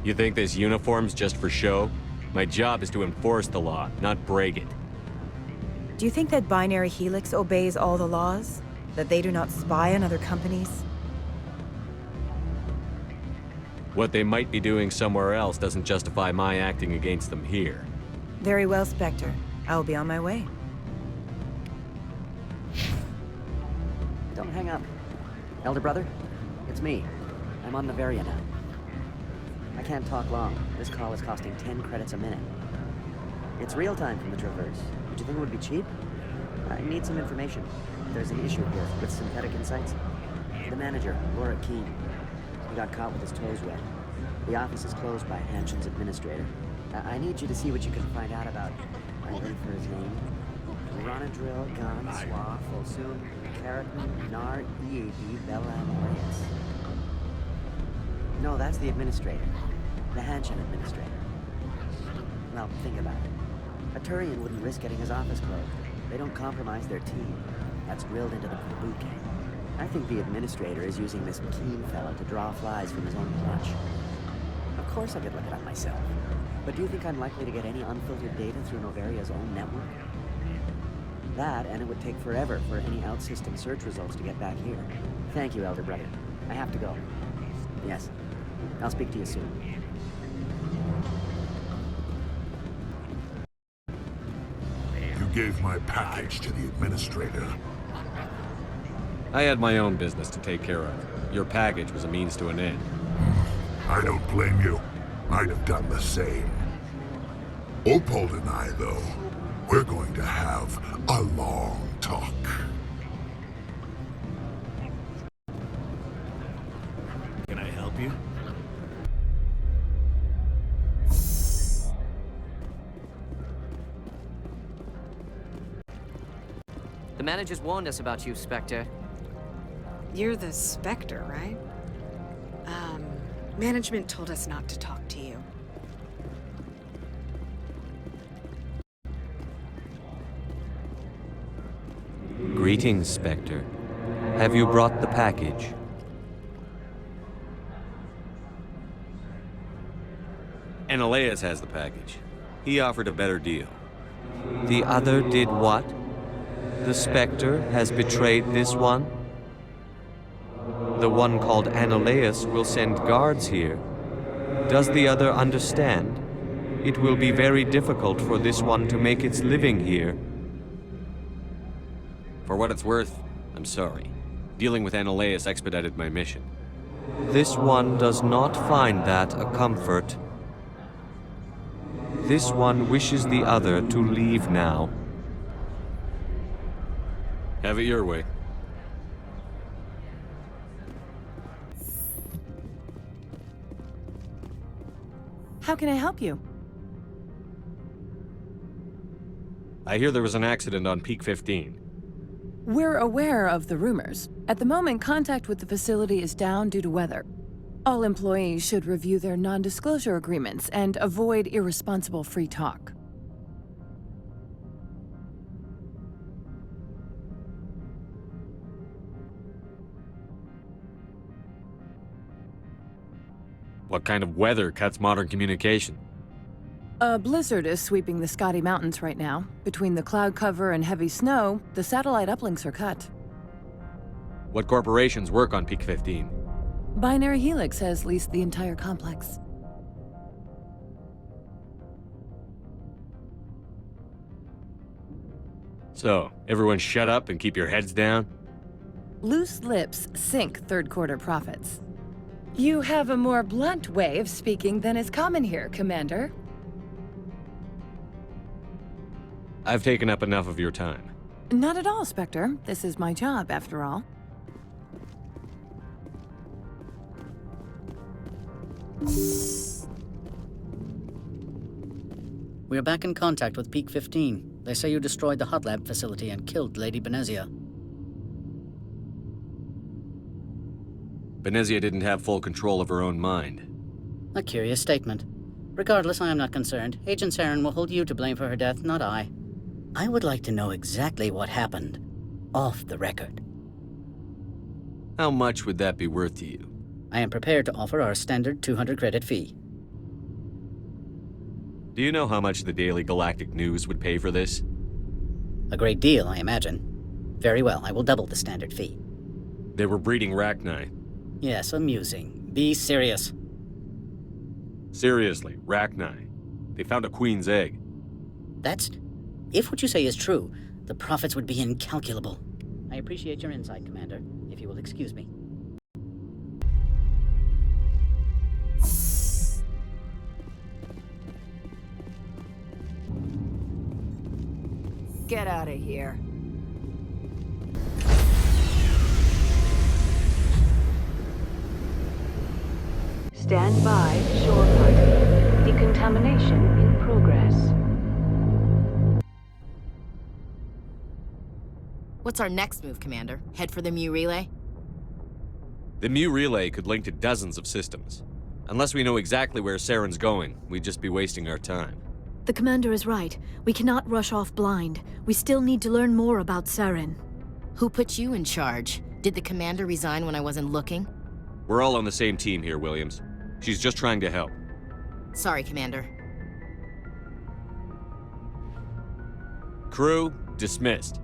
You think this uniform's just for show? My job is to enforce the law, not break it. Do you think that Binary Helix obeys all the laws? That they do not spy on other companies? What they might be doing somewhere else doesn't justify my acting against them here. Very well, Spectre. I will be on my way. Don't hang up. Elder brother, it's me. I'm on Novaria now. I can't talk long. This call is costing 10 credits a minute. It's real time from the Traverse. Would you think it would be cheap? I need some information. There's an issue here with synthetic insights. The manager, Laura Keene, he got caught with his toes wet. The office is closed by Hanshen's administrator. I need you to see what you can find out about... Are you ready for his name? Ronadrill, Gon, Swa, Folsum, Karatin, Nar, Eab, Bella, and Elias. No, that's the administrator. The Hanshen administrator. Well, think about it. A Turian wouldn't risk getting his office closed. They don't compromise their team. That's drilled into them from boot camp. I think the administrator is using this keen fella to draw flies from his own clutch. Of course I could look it up myself. But do you think I'm likely to get any unfiltered data through Novaria's own network? That, and it would take forever for any out-system search results to get back here. Thank you, Elder Brother. I have to go. Yes. I'll speak to you soon. You gave my package to the administrator. I had my own business to take care of. Your package was a means to an end. I don't blame you. I'd have done the same. Opold and I, though, we're going to have a long talk. Can I help you? The managers warned us about you, Spectre. You're the Spectre, right? Management told us not to talk to you. Greetings, Spectre. Have you brought the package? Elias has the package. He offered a better deal. The other did what? The Spectre has betrayed this one? The one called Anolaus will send guards here. Does the other understand? It will be very difficult for this one to make its living here. For what it's worth, I'm sorry. Dealing with Anolaus expedited my mission. This one does not find that a comfort. This one wishes the other to leave now. Have it your way. How can I help you? I hear there was an accident on Peak 15. We're aware of the rumors. At the moment, contact with the facility is down due to weather. All employees should review their non-disclosure agreements and avoid irresponsible free talk. What kind of weather cuts modern communication? A blizzard is sweeping the Scotty Mountains right now. Between the cloud cover and heavy snow, the satellite uplinks are cut. What corporations work on Peak 15? Binary Helix has leased the entire complex. So, everyone shut up and keep your heads down? Loose lips sink third-quarter profits. You have a more blunt way of speaking than is common here, Commander. I've taken up enough of your time. Not at all, Spectre. This is my job, after all. We are back in contact with Peak 15. They say you destroyed the hot lab facility and killed Lady Benezia. Benezia didn't have full control of her own mind. A curious statement. Regardless, I am not concerned. Agent Saren will hold you to blame for her death, not I. I would like to know exactly what happened, off the record. How much would that be worth to you? I am prepared to offer our standard 200 credit fee. Do you know how much the Daily Galactic News would pay for this? A great deal, I imagine. Very well, I will double the standard fee. They were breeding Rachni. Yes, amusing. Be serious. Seriously, Rachni. They found a queen's egg. That's... If what you say is true, the profits would be incalculable. I appreciate your insight, Commander, if you will excuse me. Get out of here. Stand by, shore party. Decontamination in progress. What's our next move, Commander? Head for the Mu Relay? The Mu Relay could link to dozens of systems. Unless we know exactly where Saren's going, we'd just be wasting our time. The Commander is right. We cannot rush off blind. We still need to learn more about Saren. Who put you in charge? Did the Commander resign when I wasn't looking? We're all on the same team here, Williams. She's just trying to help. Sorry, Commander. Crew, dismissed.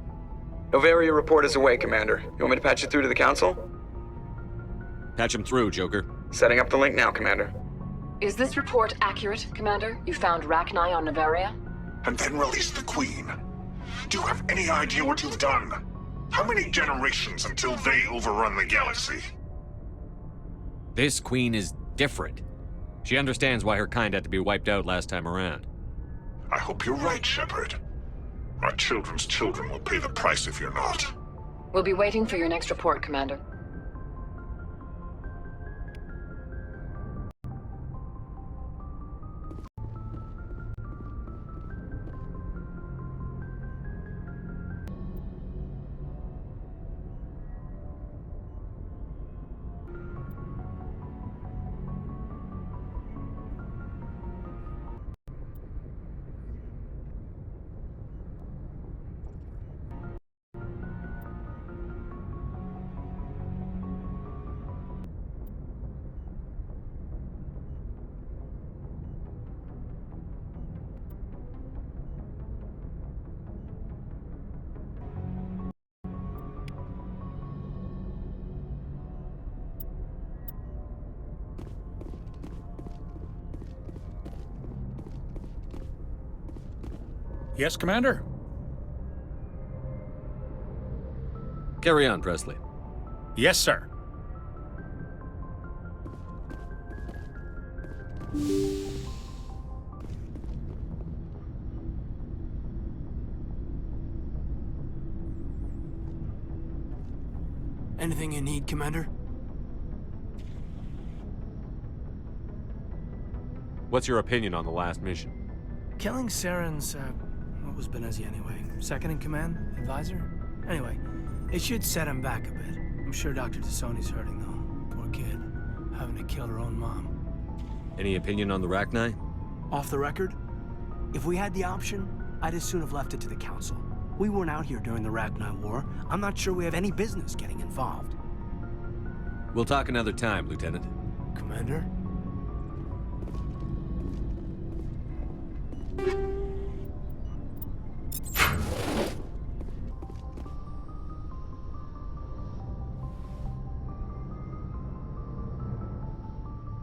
Novaria report is away, Commander. You want me to patch it through to the Council? Patch him through, Joker. Setting up the link now, Commander. Is this report accurate, Commander? You found Rachni on Novaria? And then released the Queen. Do you have any idea what you've done? How many generations until they overrun the galaxy? This Queen is different. She understands why her kind had to be wiped out last time around. I hope you're right, Shepard. My children's children will pay the price if you're not. We'll be waiting for your next report, Commander. Yes, Commander? Carry on, Presley. Yes, sir. Anything you need, Commander? What's your opinion on the last mission? Killing Saren's, what was Benezia anyway? Second in command? Advisor? Anyway, it should set him back a bit. I'm sure Dr. Tassoni's hurting, though. Poor kid. Having to kill her own mom. Any opinion on the Rachni? Off the record? If we had the option, I'd as soon have left it to the Council. We weren't out here during the Rachni War. I'm not sure we have any business getting involved. We'll talk another time, Lieutenant. Commander?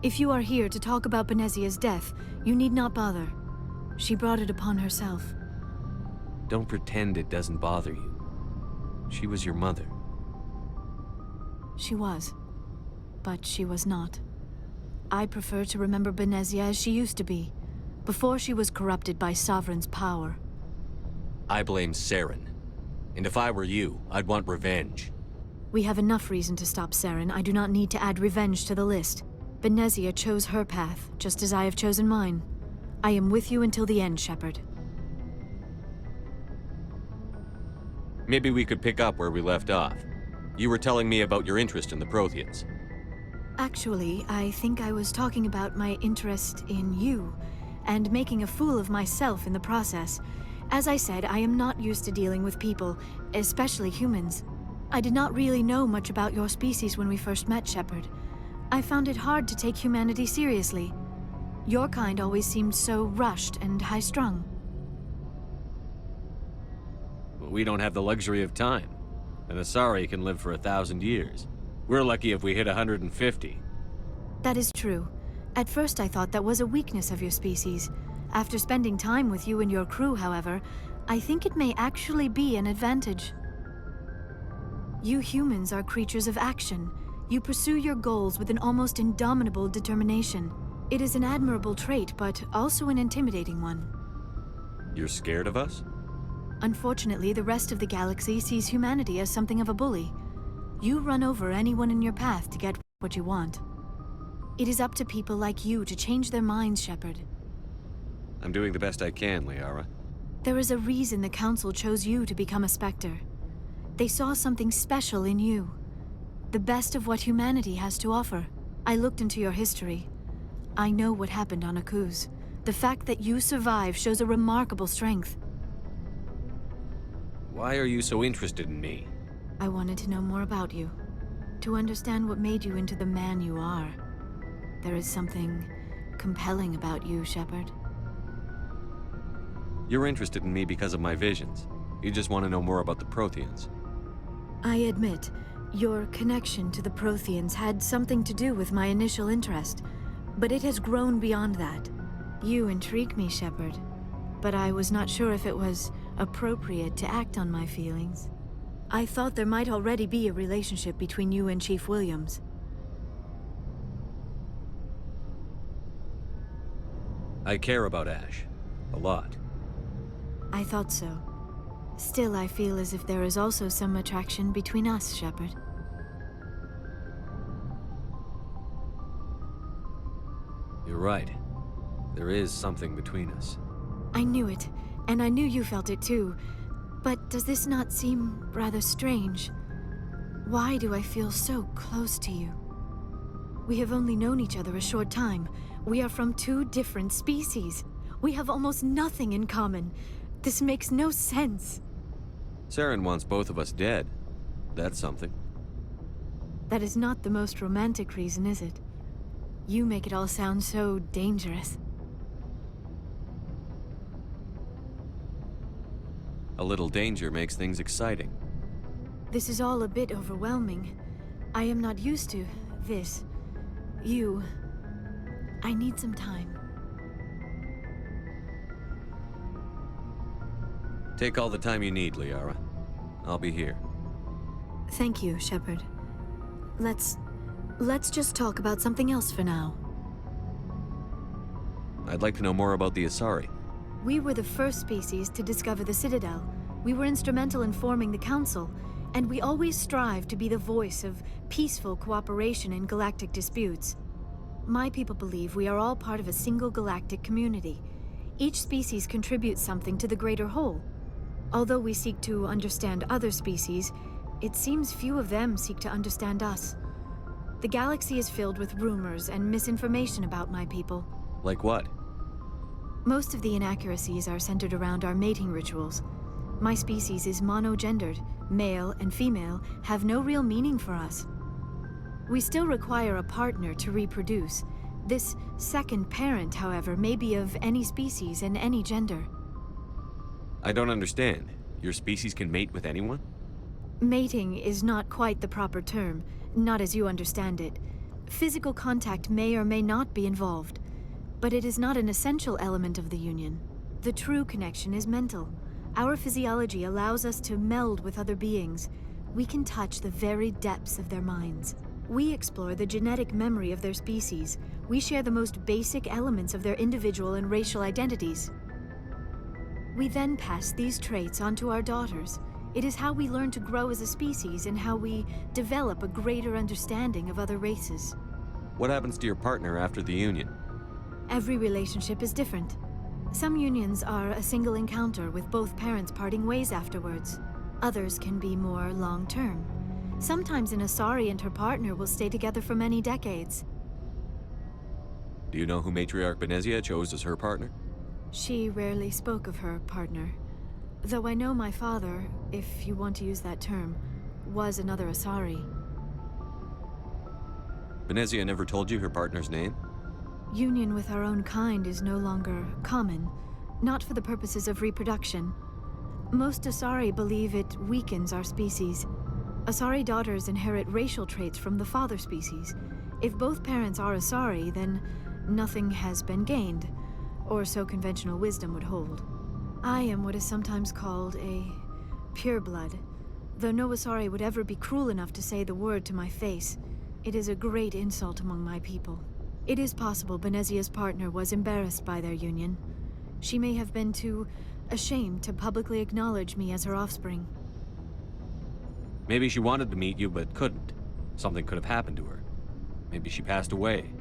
If you are here to talk about Benezia's death, you need not bother. She brought it upon herself. Don't pretend it doesn't bother you. She was your mother. She was. But she was not. I prefer to remember Benezia as she used to be, before she was corrupted by Sovereign's power. I blame Saren. And if I were you, I'd want revenge. We have enough reason to stop Saren. I do not need to add revenge to the list. Benezia chose her path, just as I have chosen mine. I am with you until the end, Shepard. Maybe we could pick up where we left off. You were telling me about your interest in the Protheans. Actually, I think I was talking about my interest in you, and making a fool of myself in the process. As I said, I am not used to dealing with people, especially humans. I did not really know much about your species when we first met, Shepard. I found it hard to take humanity seriously. Your kind always seemed so rushed and high-strung. We don't have the luxury of time. An Asari can live for 1,000 years. We're lucky if we hit 150. That is true. At first I thought that was a weakness of your species. After spending time with you and your crew, however, I think it may actually be an advantage. You humans are creatures of action. You pursue your goals with an almost indomitable determination. It is an admirable trait, but also an intimidating one. You're scared of us? Unfortunately, the rest of the galaxy sees humanity as something of a bully. You run over anyone in your path to get what you want. It is up to people like you to change their minds, Shepard. I'm doing the best I can, Liara. There is a reason the Council chose you to become a Spectre. They saw something special in you. The best of what humanity has to offer. I looked into your history. I know what happened on Akuz. The fact that you survived shows a remarkable strength. Why are you so interested in me? I wanted to know more about you. To understand what made you into the man you are. There is something compelling about you, Shepard. You're interested in me because of my visions. You just want to know more about the Protheans. I admit, your connection to the Protheans had something to do with my initial interest, but it has grown beyond that. You intrigue me, Shepard, but I was not sure if it was appropriate to act on my feelings. I thought there might already be a relationship between you and Chief Williams. I care about Ash. A lot. I thought so. Still, I feel as if there is also some attraction between us, Shepard. You're right. There is something between us. I knew it, and I knew you felt it too. But does this not seem rather strange? Why do I feel so close to you? We have only known each other a short time. We are from two different species. We have almost nothing in common. This makes no sense. Saren wants both of us dead. That's something. That is not the most romantic reason, is it? You make it all sound so dangerous. A little danger makes things exciting. This is all a bit overwhelming. I am not used to this. You. I need some time. Take all the time you need, Liara. I'll be here. Thank you, Shepard. Let's just talk about something else for now. I'd like to know more about the Asari. We were the first species to discover the Citadel. We were instrumental in forming the Council, and we always strive to be the voice of peaceful cooperation in galactic disputes. My people believe we are all part of a single galactic community. Each species contributes something to the greater whole. Although we seek to understand other species, it seems few of them seek to understand us. The galaxy is filled with rumors and misinformation about my people. Like what? Most of the inaccuracies are centered around our mating rituals. My species is monogendered. Male and female have no real meaning for us. We still require a partner to reproduce. This second parent, however, may be of any species and any gender. I don't understand. Your species can mate with anyone? Mating is not quite the proper term, not as you understand it. Physical contact may or may not be involved, but it is not an essential element of the union. The true connection is mental. Our physiology allows us to meld with other beings. We can touch the very depths of their minds. We explore the genetic memory of their species. We share the most basic elements of their individual and racial identities. We then pass these traits on to our daughters. It is how we learn to grow as a species and how we develop a greater understanding of other races. What happens to your partner after the union? Every relationship is different. Some unions are a single encounter with both parents parting ways afterwards. Others can be more long-term. Sometimes an Asari and her partner will stay together for many decades. Do you know who Matriarch Benezia chose as her partner? She rarely spoke of her partner. Though I know my father, if you want to use that term, was another Asari. Benezia never told you her partner's name? Union with our own kind is no longer common, not for the purposes of reproduction. Most Asari believe it weakens our species. Asari daughters inherit racial traits from the father species. If both parents are Asari, then nothing has been gained, or so conventional wisdom would hold. I am what is sometimes called a pureblood, though no Asari would ever be cruel enough to say the word to my face. It is a great insult among my people. It is possible Benezia's partner was embarrassed by their union. She may have been too ashamed to publicly acknowledge me as her offspring. Maybe she wanted to meet you but couldn't. Something could have happened to her. Maybe she passed away.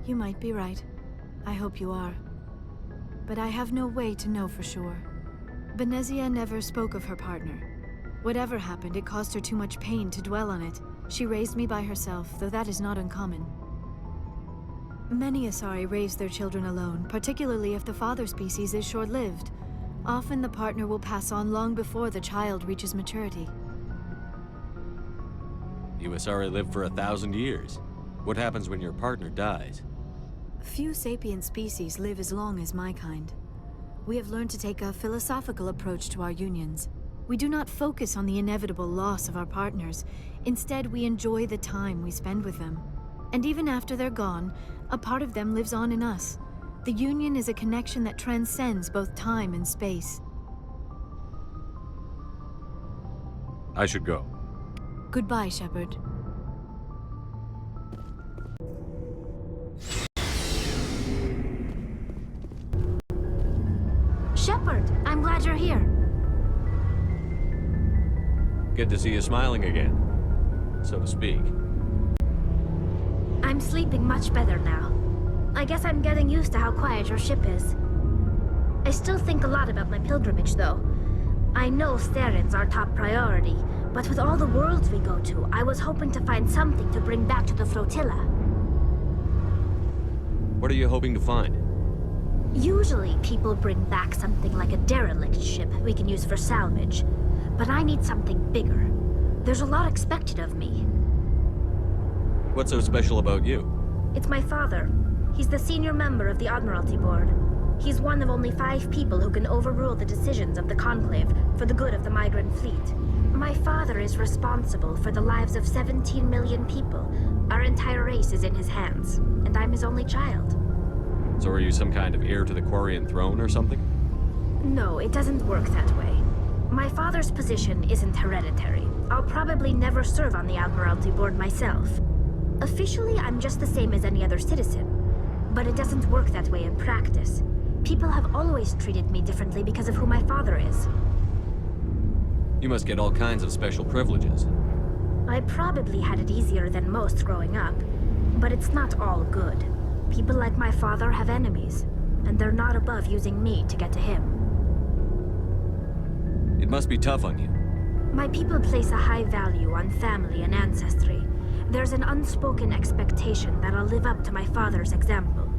You might be right. I hope you are. But I have no way to know for sure. Benezia never spoke of her partner. Whatever happened, it caused her too much pain to dwell on it. She raised me by herself, though that is not uncommon. Many Asari raise their children alone, particularly if the father species is short-lived. Often the partner will pass on long before the child reaches maturity. You Asari live for 1,000 years. What happens when your partner dies? Few sapient species live as long as my kind. We have learned to take a philosophical approach to our unions. We do not focus on the inevitable loss of our partners. Instead, we enjoy the time we spend with them. And even after they're gone, a part of them lives on in us. The union is a connection that transcends both time and space. I should go. Goodbye, Shepard. Shepard, I'm glad you're here. Good to see you smiling again, so to speak. I'm sleeping much better now. I guess I'm getting used to how quiet your ship is. I still think a lot about my pilgrimage, though. I know Saren's our top priority, but with all the worlds we go to, I was hoping to find something to bring back to the flotilla. What are you hoping to find? Usually, people bring back something like a derelict ship we can use for salvage. But I need something bigger. There's a lot expected of me. What's so special about you? It's my father. He's the senior member of the Admiralty Board. He's one of only 5 people who can overrule the decisions of the Conclave for the good of the migrant fleet. My father is responsible for the lives of 17 million people. Our entire race is in his hands, and I'm his only child. So are you some kind of heir to the Quarian throne or something? No, it doesn't work that way. My father's position isn't hereditary. I'll probably never serve on the Admiralty Board myself. Officially, I'm just the same as any other citizen. But it doesn't work that way in practice. People have always treated me differently because of who my father is. You must get all kinds of special privileges. I probably had it easier than most growing up, but it's not all good. People like my father have enemies, and they're not above using me to get to him. It must be tough on you. My people place a high value on family and ancestry. There's an unspoken expectation that I'll live up to my father's example.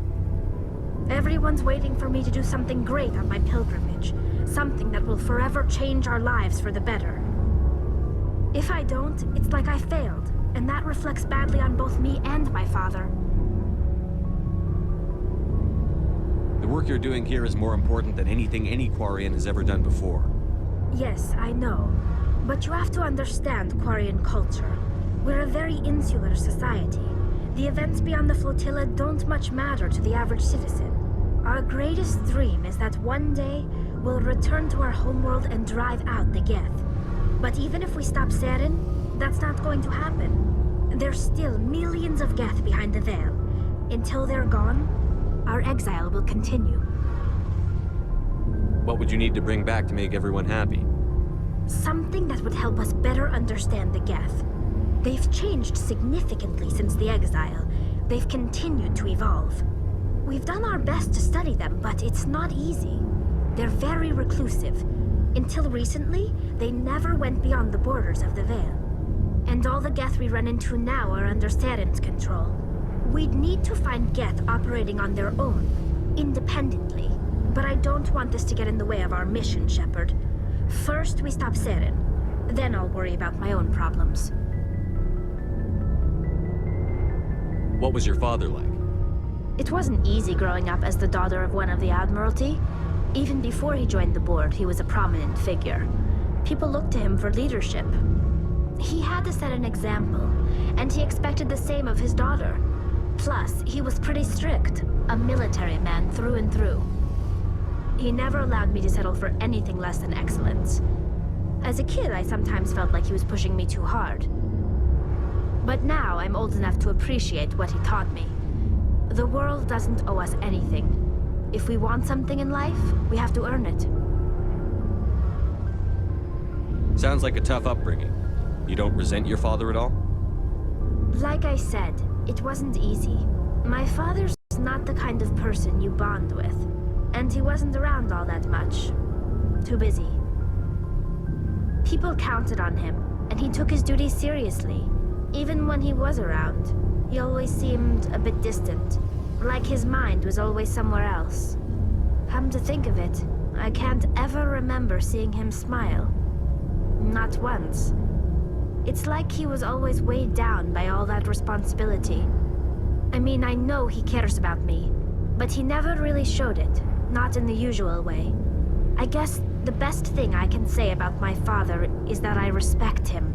Everyone's waiting for me to do something great on my pilgrimage, something that will forever change our lives for the better. If I don't, it's like I failed, and that reflects badly on both me and my father. The work you're doing here is more important than anything any Quarian has ever done before. Yes, I know. But you have to understand Quarian culture. We're a very insular society. The events beyond the flotilla don't much matter to the average citizen. Our greatest dream is that one day we'll return to our homeworld and drive out the Geth. But even if we stop Saren, that's not going to happen. There's still millions of Geth behind the veil. Until they're gone, our exile will continue. What would you need to bring back to make everyone happy? Something that would help us better understand the Geth. They've changed significantly since the exile. They've continued to evolve. We've done our best to study them, but it's not easy. They're very reclusive. Until recently, they never went beyond the borders of the Veil. And all the Geth we run into now are under Saren's control. We'd need to find Geth operating on their own, independently. But I don't want this to get in the way of our mission, Shepard. First, we stop Saren. Then I'll worry about my own problems. What was your father like? It wasn't easy growing up as the daughter of one of the Admiralty. Even before he joined the board, he was a prominent figure. People looked to him for leadership. He had to set an example, and he expected the same of his daughter. Plus, he was pretty strict, a military man through and through. He never allowed me to settle for anything less than excellence. As a kid, I sometimes felt like he was pushing me too hard. But now I'm old enough to appreciate what he taught me. The world doesn't owe us anything. If we want something in life, we have to earn it. Sounds like a tough upbringing. You don't resent your father at all? Like I said, it wasn't easy. My father's not the kind of person you bond with, and he wasn't around all that much. Too busy. People counted on him, and he took his duties seriously. Even when he was around, he always seemed a bit distant, like his mind was always somewhere else. Come to think of it, I can't ever remember seeing him smile. Not once. It's like he was always weighed down by all that responsibility. I mean, I know he cares about me, but he never really showed it, not in the usual way. I guess the best thing I can say about my father is that I respect him.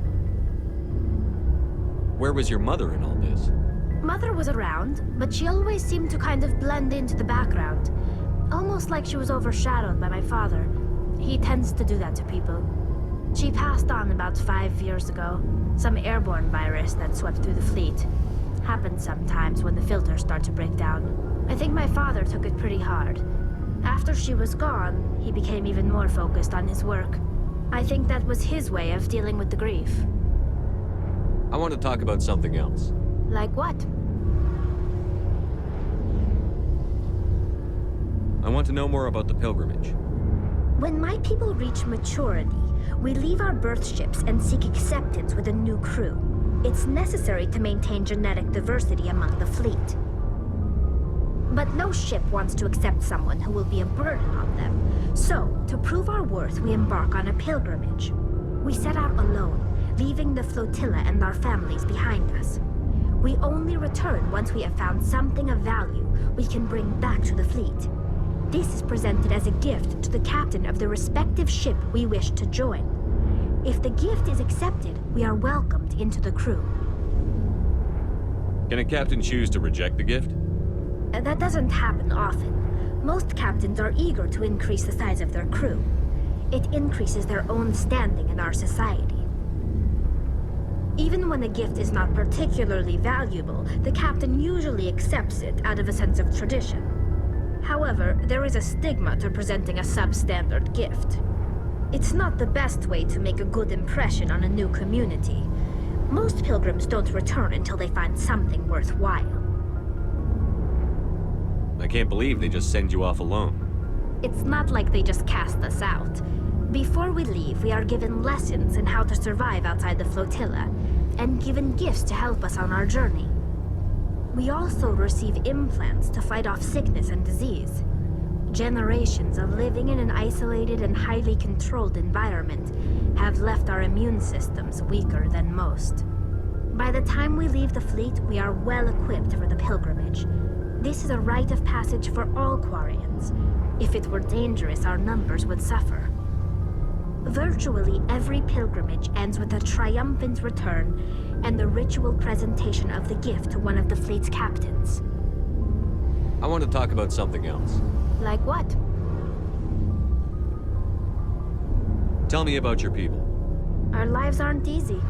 Where was your mother in all this? Mother was around, but she always seemed to kind of blend into the background. Almost like she was overshadowed by my father. He tends to do that to people. She passed on about 5 years ago. Some airborne virus that swept through the fleet. Happens sometimes when the filters start to break down. I think my father took it pretty hard. After she was gone, he became even more focused on his work. I think that was his way of dealing with the grief. I want to talk about something else. Like what? I want to know more about the pilgrimage. When my people reach maturity, we leave our birth ships and seek acceptance with a new crew. It's necessary to maintain genetic diversity among the fleet. But no ship wants to accept someone who will be a burden on them. So, to prove our worth, we embark on a pilgrimage. We set out alone, leaving the flotilla and our families behind us. We only return once we have found something of value we can bring back to the fleet. This is presented as a gift to the captain of the respective ship we wish to join. If the gift is accepted, we are welcomed into the crew. Can a captain choose to reject the gift? That doesn't happen often. Most captains are eager to increase the size of their crew. It increases their own standing in our society. Even when a gift is not particularly valuable, the captain usually accepts it out of a sense of tradition. However, there is a stigma to presenting a substandard gift. It's not the best way to make a good impression on a new community. Most pilgrims don't return until they find something worthwhile. I can't believe they just send you off alone. It's not like they just cast us out. Before we leave, we are given lessons in how to survive outside the flotilla, and given gifts to help us on our journey. We also receive implants to fight off sickness and disease. Generations of living in an isolated and highly controlled environment have left our immune systems weaker than most. By the time we leave the fleet, we are well equipped for the pilgrimage. This is a rite of passage for all Quarians. If it were dangerous, our numbers would suffer. Virtually every pilgrimage ends with a triumphant return and the ritual presentation of the gift to one of the fleet's captains. I want to talk about something else. Like what? Tell me about your people. Our lives aren't easy.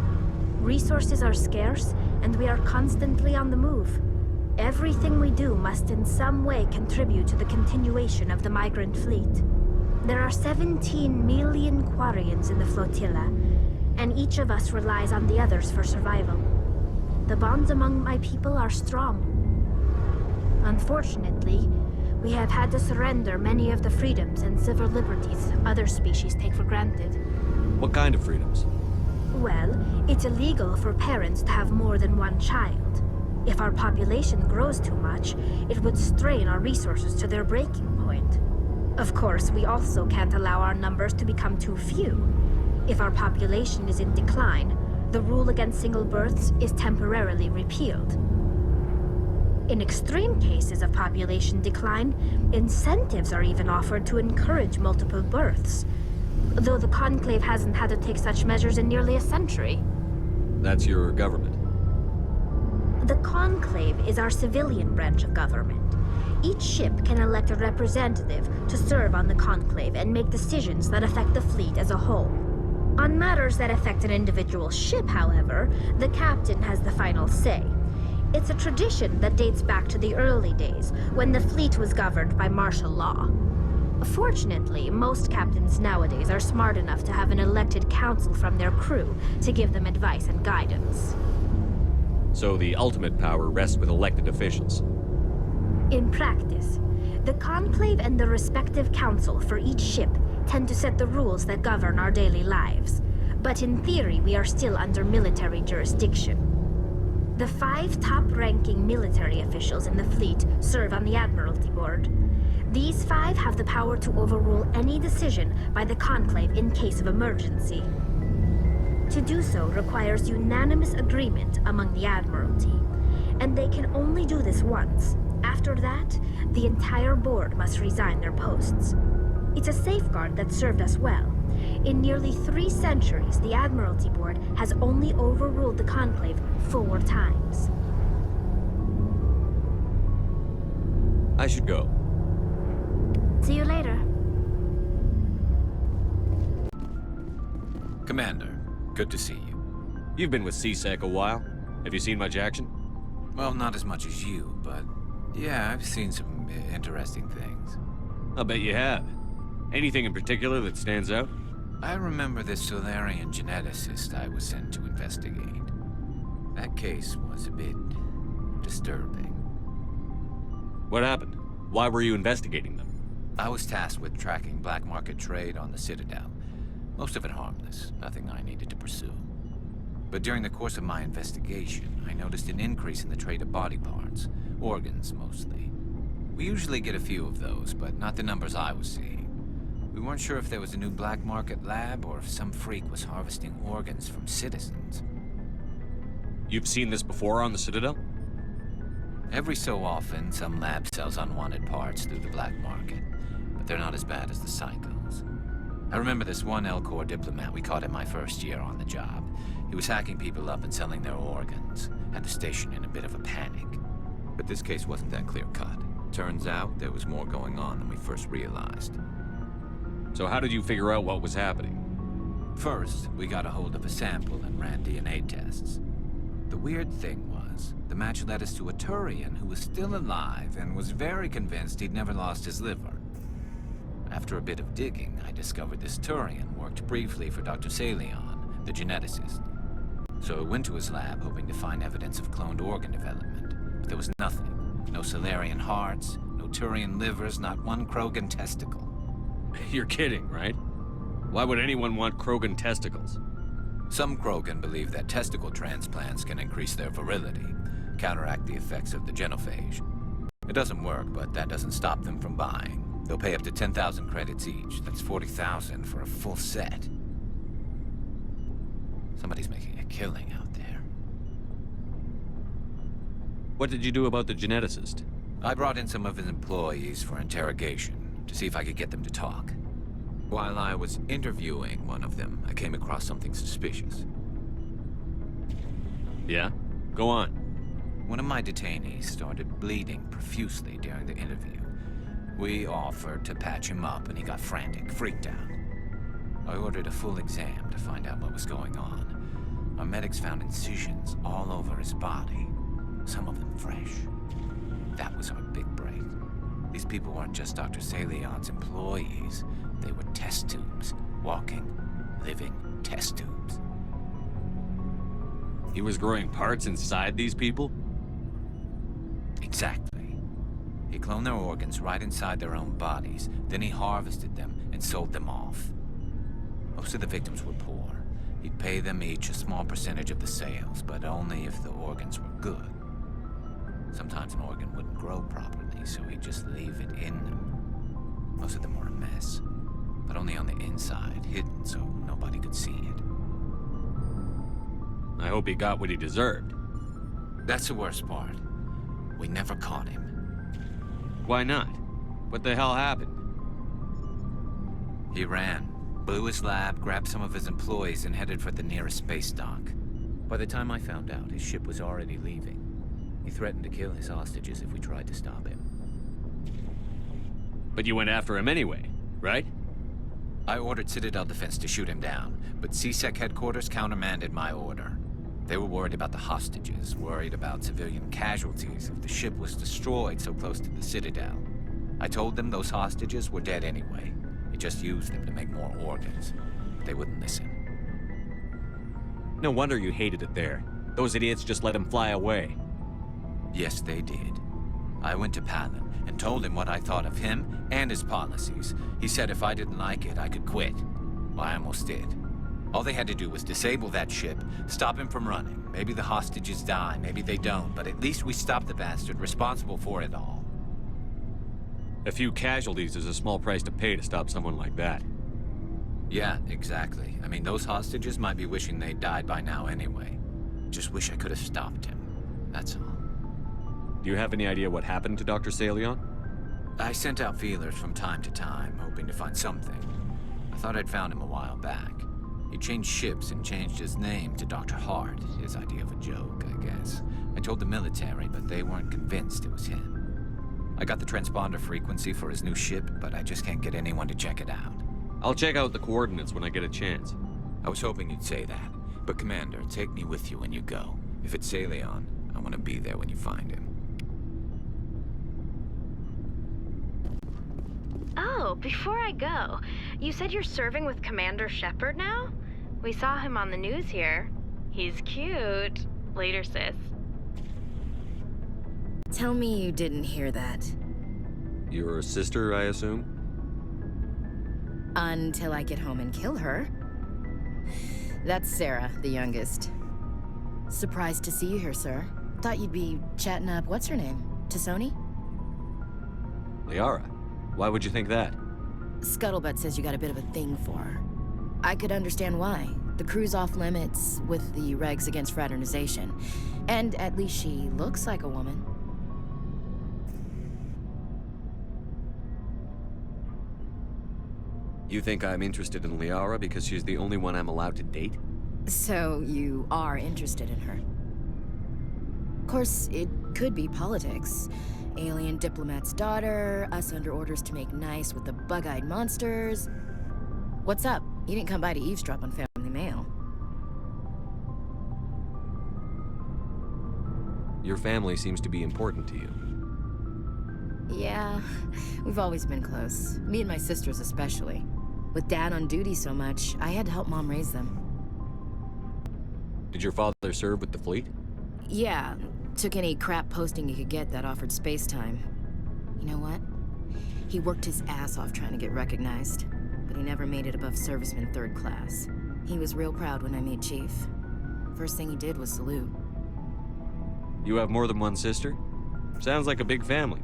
Resources are scarce, and we are constantly on the move. Everything we do must in some way contribute to the continuation of the migrant fleet. There are 17 million Quarians in the flotilla, and each of us relies on the others for survival. The bonds among my people are strong. Unfortunately, we have had to surrender many of the freedoms and civil liberties other species take for granted. What kind of freedoms? Well, it's illegal for parents to have more than one child. If our population grows too much, it would strain our resources to their breaking point. Of course, we also can't allow our numbers to become too few. If our population is in decline, the rule against single births is temporarily repealed. In extreme cases of population decline, incentives are even offered to encourage multiple births, though the Conclave hasn't had to take such measures in nearly a century. That's your government. The Conclave is our civilian branch of government. Each ship can elect a representative to serve on the Conclave and make decisions that affect the fleet as a whole. On matters that affect an individual ship, however, the captain has the final say. It's a tradition that dates back to the early days, when the fleet was governed by martial law. Fortunately, most captains nowadays are smart enough to have an elected council from their crew to give them advice and guidance. So the ultimate power rests with elected officials. In practice, the Conclave and the respective council for each ship tend to set the rules that govern our daily lives. But in theory, we are still under military jurisdiction. The 5 top-ranking military officials in the fleet serve on the Admiralty Board. These 5 have the power to overrule any decision by the Conclave in case of emergency. To do so requires unanimous agreement among the Admiralty, and they can only do this once. After that, the entire board must resign their posts. It's a safeguard that served us well. In nearly 3 centuries, the Admiralty Board has only overruled the Conclave 4 times. I should go. See you later. Commander, good to see you. You've been with CSEC a while. Have you seen much action? Well, not as much as you, but yeah, I've seen some interesting things. I'll bet you have. Anything in particular that stands out? I remember this Solarian geneticist I was sent to investigate. That case was a bit disturbing. What happened? Why were you investigating them? I was tasked with tracking black market trade on the Citadel. Most of it harmless, nothing I needed to pursue. But during the course of my investigation, I noticed an increase in the trade of body parts, organs mostly. We usually get a few of those, but not the numbers I was seeing. We weren't sure if there was a new black market lab or if some freak was harvesting organs from citizens. You've seen this before on the Citadel? Every so often, some lab sells unwanted parts through the black market, but they're not as bad as the psychos. I remember this one L-Corps diplomat we caught in my first year on the job. He was hacking people up and selling their organs, had the station in a bit of a panic. But this case wasn't that clear-cut. Turns out there was more going on than we first realized. So how did you figure out what was happening? First, we got a hold of a sample and ran DNA tests. The weird thing was, the match led us to a Turian who was still alive and was very convinced he'd never lost his liver. After a bit of digging, I discovered this Turian worked briefly for Dr. Salion, the geneticist. So I went to his lab hoping to find evidence of cloned organ development, but there was nothing. No Solarian hearts, no Turian livers, not one Krogan testicle. You're kidding, right? Why would anyone want Krogan testicles? Some Krogan believe that testicle transplants can increase their virility, counteract the effects of the genophage. It doesn't work, but that doesn't stop them from buying. They'll pay up to 10,000 credits each. That's 40,000 for a full set. Somebody's making a killing out there. What did you do about the geneticist? I brought in some of his employees for interrogation, to see if I could get them to talk. While I was interviewing one of them, I came across something suspicious. Yeah? Go on. One of my detainees started bleeding profusely during the interview. We offered to patch him up and he got frantic, freaked out. I ordered a full exam to find out what was going on. Our medics found incisions all over his body, some of them fresh. That was our big break. These people weren't just Dr. Salion's employees. They were test tubes. Walking, living test tubes. He was growing parts inside these people? Exactly. He cloned their organs right inside their own bodies. Then he harvested them and sold them off. Most of the victims were poor. He'd pay them each a small percentage of the sales, but only if the organs were good. Sometimes an organ wouldn't grow properly, so he'd just leave it in them. Most of them were a mess, but only on the inside, hidden so nobody could see it. I hope he got what he deserved. That's the worst part. We never caught him. Why not? What the hell happened? He ran, blew his lab, grabbed some of his employees, and headed for the nearest space dock. By the time I found out, his ship was already leaving. He threatened to kill his hostages if we tried to stop him. But you went after him anyway, right? I ordered Citadel Defense to shoot him down, but CSEC headquarters countermanded my order. They were worried about the hostages, worried about civilian casualties if the ship was destroyed so close to the Citadel. I told them those hostages were dead anyway. He just used them to make more organs. They wouldn't listen. No wonder you hated it there. Those idiots just let him fly away. Yes, they did. I went to Palin and told him what I thought of him and his policies. He said if I didn't like it, I could quit. Well, I almost did. All they had to do was disable that ship, stop him from running. Maybe the hostages die, maybe they don't, but at least we stopped the bastard responsible for it all. A few casualties is a small price to pay to stop someone like that. Yeah, exactly. I mean, those hostages might be wishing they'd died by now anyway. Just wish I could have stopped him. That's all. Do you have any idea what happened to Dr. Salion? I sent out feelers from time to time, hoping to find something. I thought I'd found him a while back. He changed ships and changed his name to Dr. Hart, his idea of a joke, I guess. I told the military, but they weren't convinced it was him. I got the transponder frequency for his new ship, but I just can't get anyone to check it out. I'll check out the coordinates when I get a chance. I was hoping you'd say that. But Commander, take me with you when you go. If it's Salion, I want to be there when you find him. Oh, before I go, you said you're serving with Commander Shepard now? We saw him on the news here. He's cute. Later, sis. Tell me you didn't hear that. Your sister, I assume? Until I get home and kill her. That's Sarah, the youngest. Surprised to see you here, sir. Thought you'd be chatting up, what's her name? Tassoni? Liara. Why would you think that? Scuttlebutt says you got a bit of a thing for her. I could understand why. The crew's off limits with the regs against fraternization. And at least she looks like a woman. You think I'm interested in Liara because she's the only one I'm allowed to date? So you are interested in her. Of course, it could be politics. Alien diplomat's daughter, us under orders to make nice with the bug-eyed monsters. What's up? You didn't come by to eavesdrop on Family Mail. Your family seems to be important to you. Yeah, we've always been close. Me and my sisters especially. With Dad on duty so much, I had to help Mom raise them. Did your father serve with the fleet? Yeah, took any crap posting he could get that offered space time. You know what? He worked his ass off trying to get recognized, but he never made it above serviceman 3rd class. He was real proud when I made Chief. First thing he did was salute. You have more than one sister? Sounds like a big family.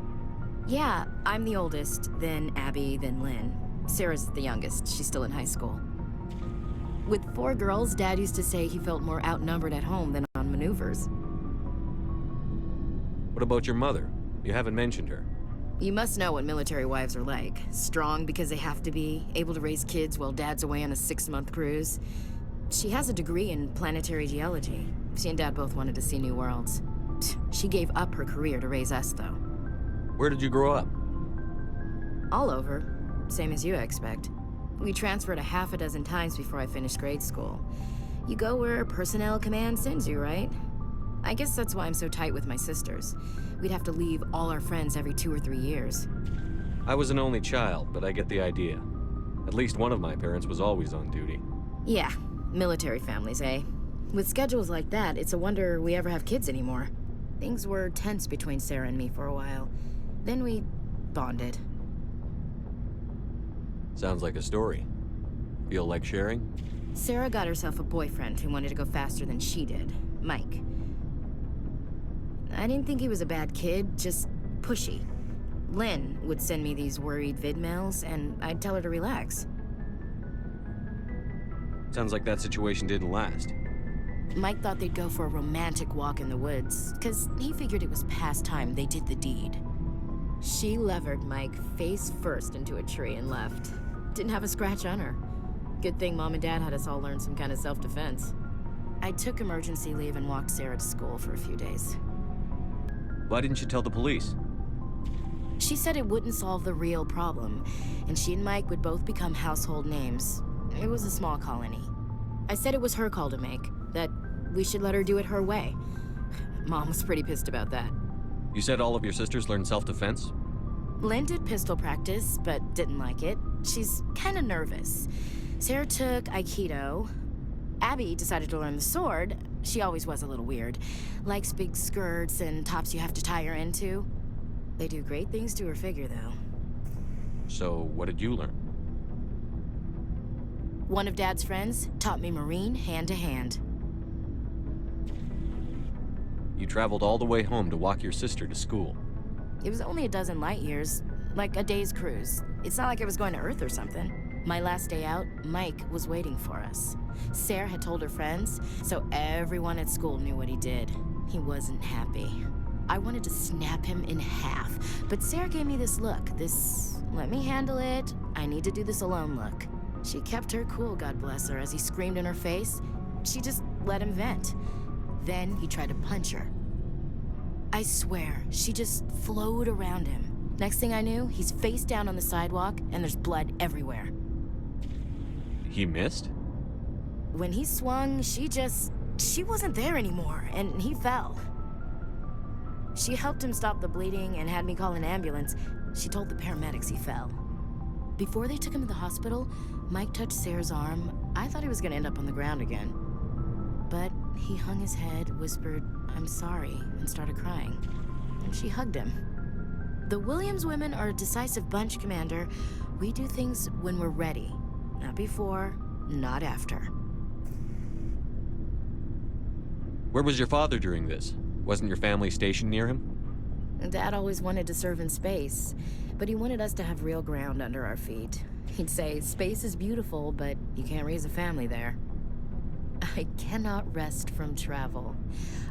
Yeah, I'm the oldest, then Abby, then Lynn. Sarah's the youngest. She's still in high school. With 4 girls, Dad used to say he felt more outnumbered at home than on maneuvers. What about your mother? You haven't mentioned her. You must know what military wives are like. Strong because they have to be, able to raise kids while Dad's away on a 6-month cruise. She has a degree in planetary geology. She and Dad both wanted to see new worlds. She gave up her career to raise us, though. Where did you grow up? All over. Same as you, I expect. We transferred a half a dozen times before I finished grade school. You go where personnel command sends you, right? I guess that's why I'm so tight with my sisters. We'd have to leave all our friends every 2 or 3 years. I was an only child, but I get the idea. At least one of my parents was always on duty. Yeah, military families, eh? With schedules like that, it's a wonder we ever have kids anymore. Things were tense between Sarah and me for a while. Then we bonded. Sounds like a story. Feel like sharing? Sarah got herself a boyfriend who wanted to go faster than she did, Mike. I didn't think he was a bad kid, just pushy. Lynn would send me these worried vid mails, and I'd tell her to relax. Sounds like that situation didn't last. Mike thought they'd go for a romantic walk in the woods, because he figured it was past time they did the deed. She levered Mike face first into a tree and left. Didn't have a scratch on her. Good thing Mom and Dad had us all learn some kind of self-defense. I took emergency leave and walked Sarah to school for a few days. Why didn't you tell the police? She said it wouldn't solve the real problem, and she and Mike would both become household names. It was a small colony. I said it was her call to make, that we should let her do it her way. Mom was pretty pissed about that. You said all of your sisters learned self-defense? Lynn did pistol practice, but didn't like it. She's kind of nervous. Sarah took Aikido. Abby decided to learn the sword. She always was a little weird. Likes big skirts and tops you have to tie her into. They do great things to her figure, though. So, what did you learn? One of Dad's friends taught me Marine hand to hand. You traveled all the way home to walk your sister to school. It was only a dozen light years, like a day's cruise. It's not like I was going to Earth or something. My last day out, Mike was waiting for us. Sarah had told her friends, so everyone at school knew what he did. He wasn't happy. I wanted to snap him in half, but Sarah gave me this look, this let me handle it, I need to do this alone look. She kept her cool, God bless her, as he screamed in her face. She just let him vent. Then he tried to punch her. I swear, she just flowed around him. Next thing I knew, he's face down on the sidewalk, and there's blood everywhere. He missed? When he swung, she wasn't there anymore, and he fell. She helped him stop the bleeding and had me call an ambulance. She told the paramedics he fell. Before they took him to the hospital, Mike touched Sarah's arm. I thought he was gonna end up on the ground again. But he hung his head, whispered, "I'm sorry," and started crying. And she hugged him. The Williams women are a decisive bunch, Commander. We do things when we're ready. Not before, not after. Where was your father during this? Wasn't your family stationed near him? Dad always wanted to serve in space, but he wanted us to have real ground under our feet. He'd say, space is beautiful, but you can't raise a family there. I cannot rest from travel.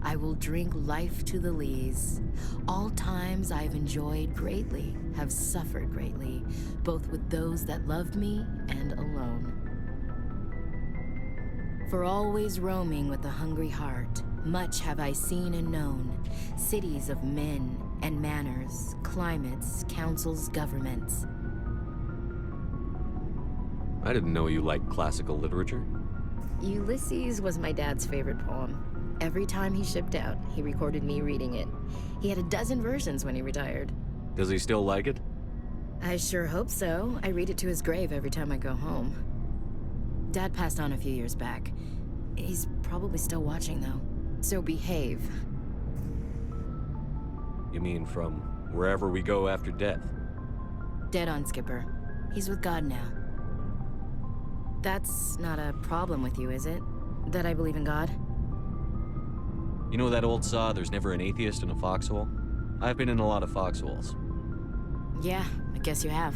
I will drink life to the lees. All times I've enjoyed greatly, have suffered greatly, both with those that loved me and alone. For always roaming with a hungry heart, much have I seen and known, cities of men and manners, climates, councils, governments. I didn't know you liked classical literature. Ulysses was my dad's favorite poem. Every time he shipped out, he recorded me reading it. He had a dozen versions when he retired. Does he still like it? I sure hope so. I read it to his grave every time I go home. Dad passed on a few years back. He's probably still watching, though. So behave. You mean from wherever we go after death? Dead on, Skipper. He's with God now. That's not a problem with you, is it? That I believe in God? You know that old saw, there's never an atheist in a foxhole? I've been in a lot of foxholes. Yeah, I guess you have.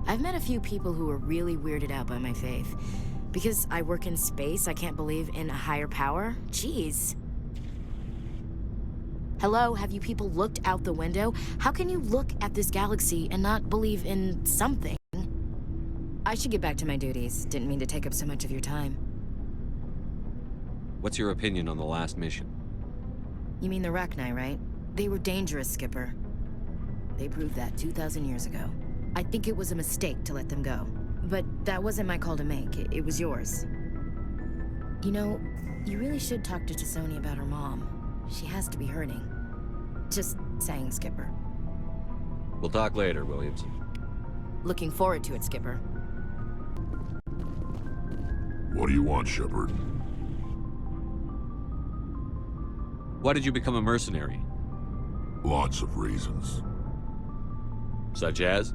I've met a few people who were really weirded out by my faith. Because I work in space, I can't believe in a higher power? Jeez. Hello, have you people looked out the window? How can you look at this galaxy and not believe in something? I should get back to my duties. Didn't mean to take up so much of your time. What's your opinion on the last mission? You mean the Rachni, right? They were dangerous, Skipper. They proved that 2,000 years ago. I think it was a mistake to let them go. But that wasn't my call to make. It was yours. You know, you really should talk to Tassoni about her mom. She has to be hurting. Just saying, Skipper. We'll talk later, Williams. Looking forward to it, Skipper. What do you want, Shepard? Why did you become a mercenary? Lots of reasons. Such as?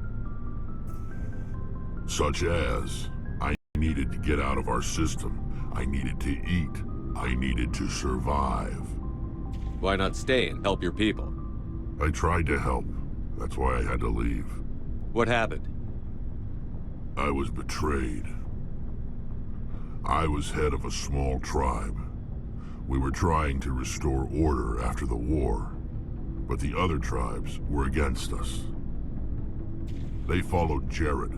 Such as, I needed to get out of our system. I needed to eat. I needed to survive. Why not stay and help your people? I tried to help. That's why I had to leave. What happened? I was betrayed. I was head of a small tribe. We were trying to restore order after the war, but the other tribes were against us. They followed Jared,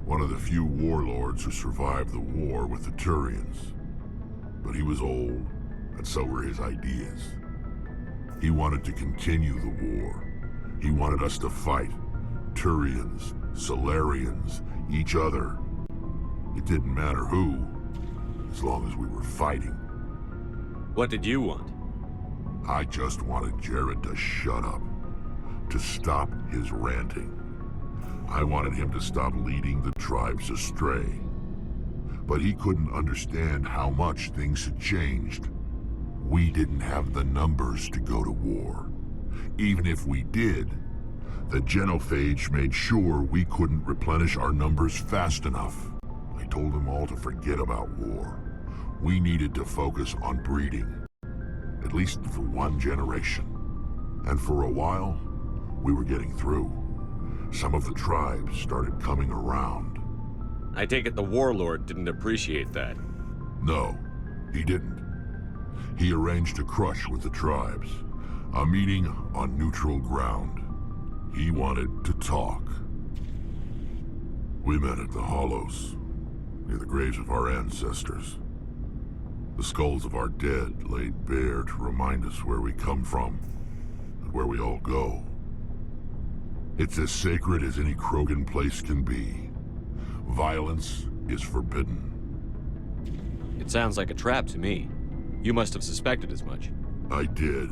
one of the few warlords who survived the war with the Turians. But he was old, and so were his ideas. He wanted to continue the war. He wanted us to fight. Turians, Solarians, each other. It didn't matter who, as long as we were fighting. What did you want? I just wanted Jared to shut up, to stop his ranting. I wanted him to stop leading the tribes astray. But he couldn't understand how much things had changed. We didn't have the numbers to go to war. Even if we did, the genophage made sure we couldn't replenish our numbers fast enough. I told them all to forget about war. We needed to focus on breeding, at least for one generation. And for a while, we were getting through. Some of the tribes started coming around. I take it the warlord didn't appreciate that. No, he didn't. He arranged a crush with the tribes, a meeting on neutral ground. He wanted to talk. We met at the Hollows, near the graves of our ancestors. The skulls of our dead laid bare to remind us where we come from and where we all go. It's as sacred as any Krogan place can be. Violence is forbidden. It sounds like a trap to me. You must have suspected as much. I did.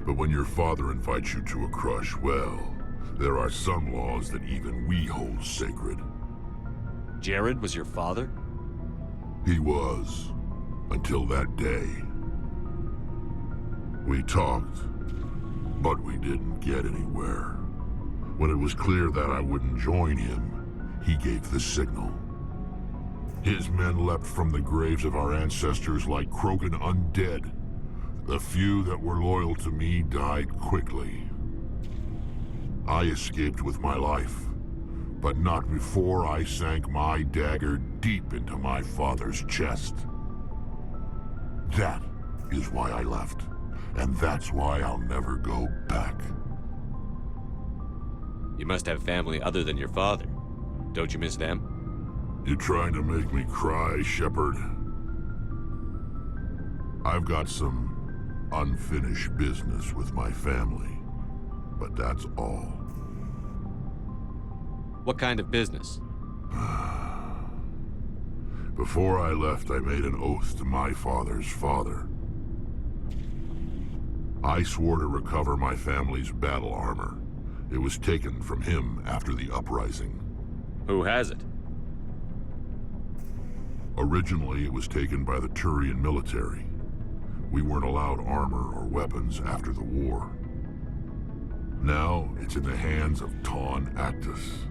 But when your father invites you to a crush, well, there are some laws that even we hold sacred. Jared was your father? He was. Until that day. We talked, but we didn't get anywhere. When it was clear that I wouldn't join him, he gave the signal. His men leapt from the graves of our ancestors like Krogan undead. The few that were loyal to me died quickly. I escaped with my life, but not before I sank my dagger deep into my father's chest. That is why I left, and that's why I'll never go back. You must have family other than your father. Don't you miss them? You trying to make me cry, Shepard? I've got some unfinished business with my family, but that's all. What kind of business? Before I left, I made an oath to my father's father. I swore to recover my family's battle armor. It was taken from him after the uprising. Who has it? Originally, it was taken by the Turian military. We weren't allowed armor or weapons after the war. Now, it's in the hands of Taun Actus,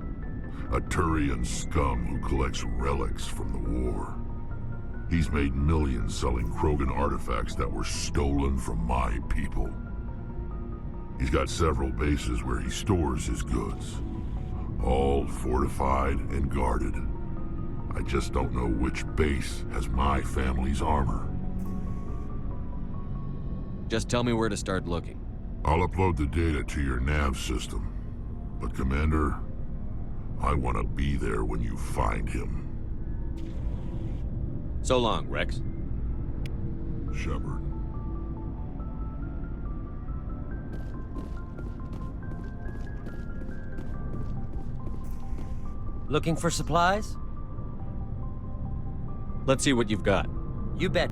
a Turian scum who collects relics from the war. He's made millions selling Krogan artifacts that were stolen from my people. He's got several bases where he stores his goods, all fortified and guarded. I just don't know which base has my family's armor. Just tell me where to start looking. I'll upload the data to your nav system. But Commander, I want to be there when you find him. So long, Rex. Shepard. Looking for supplies? Let's see what you've got. You bet.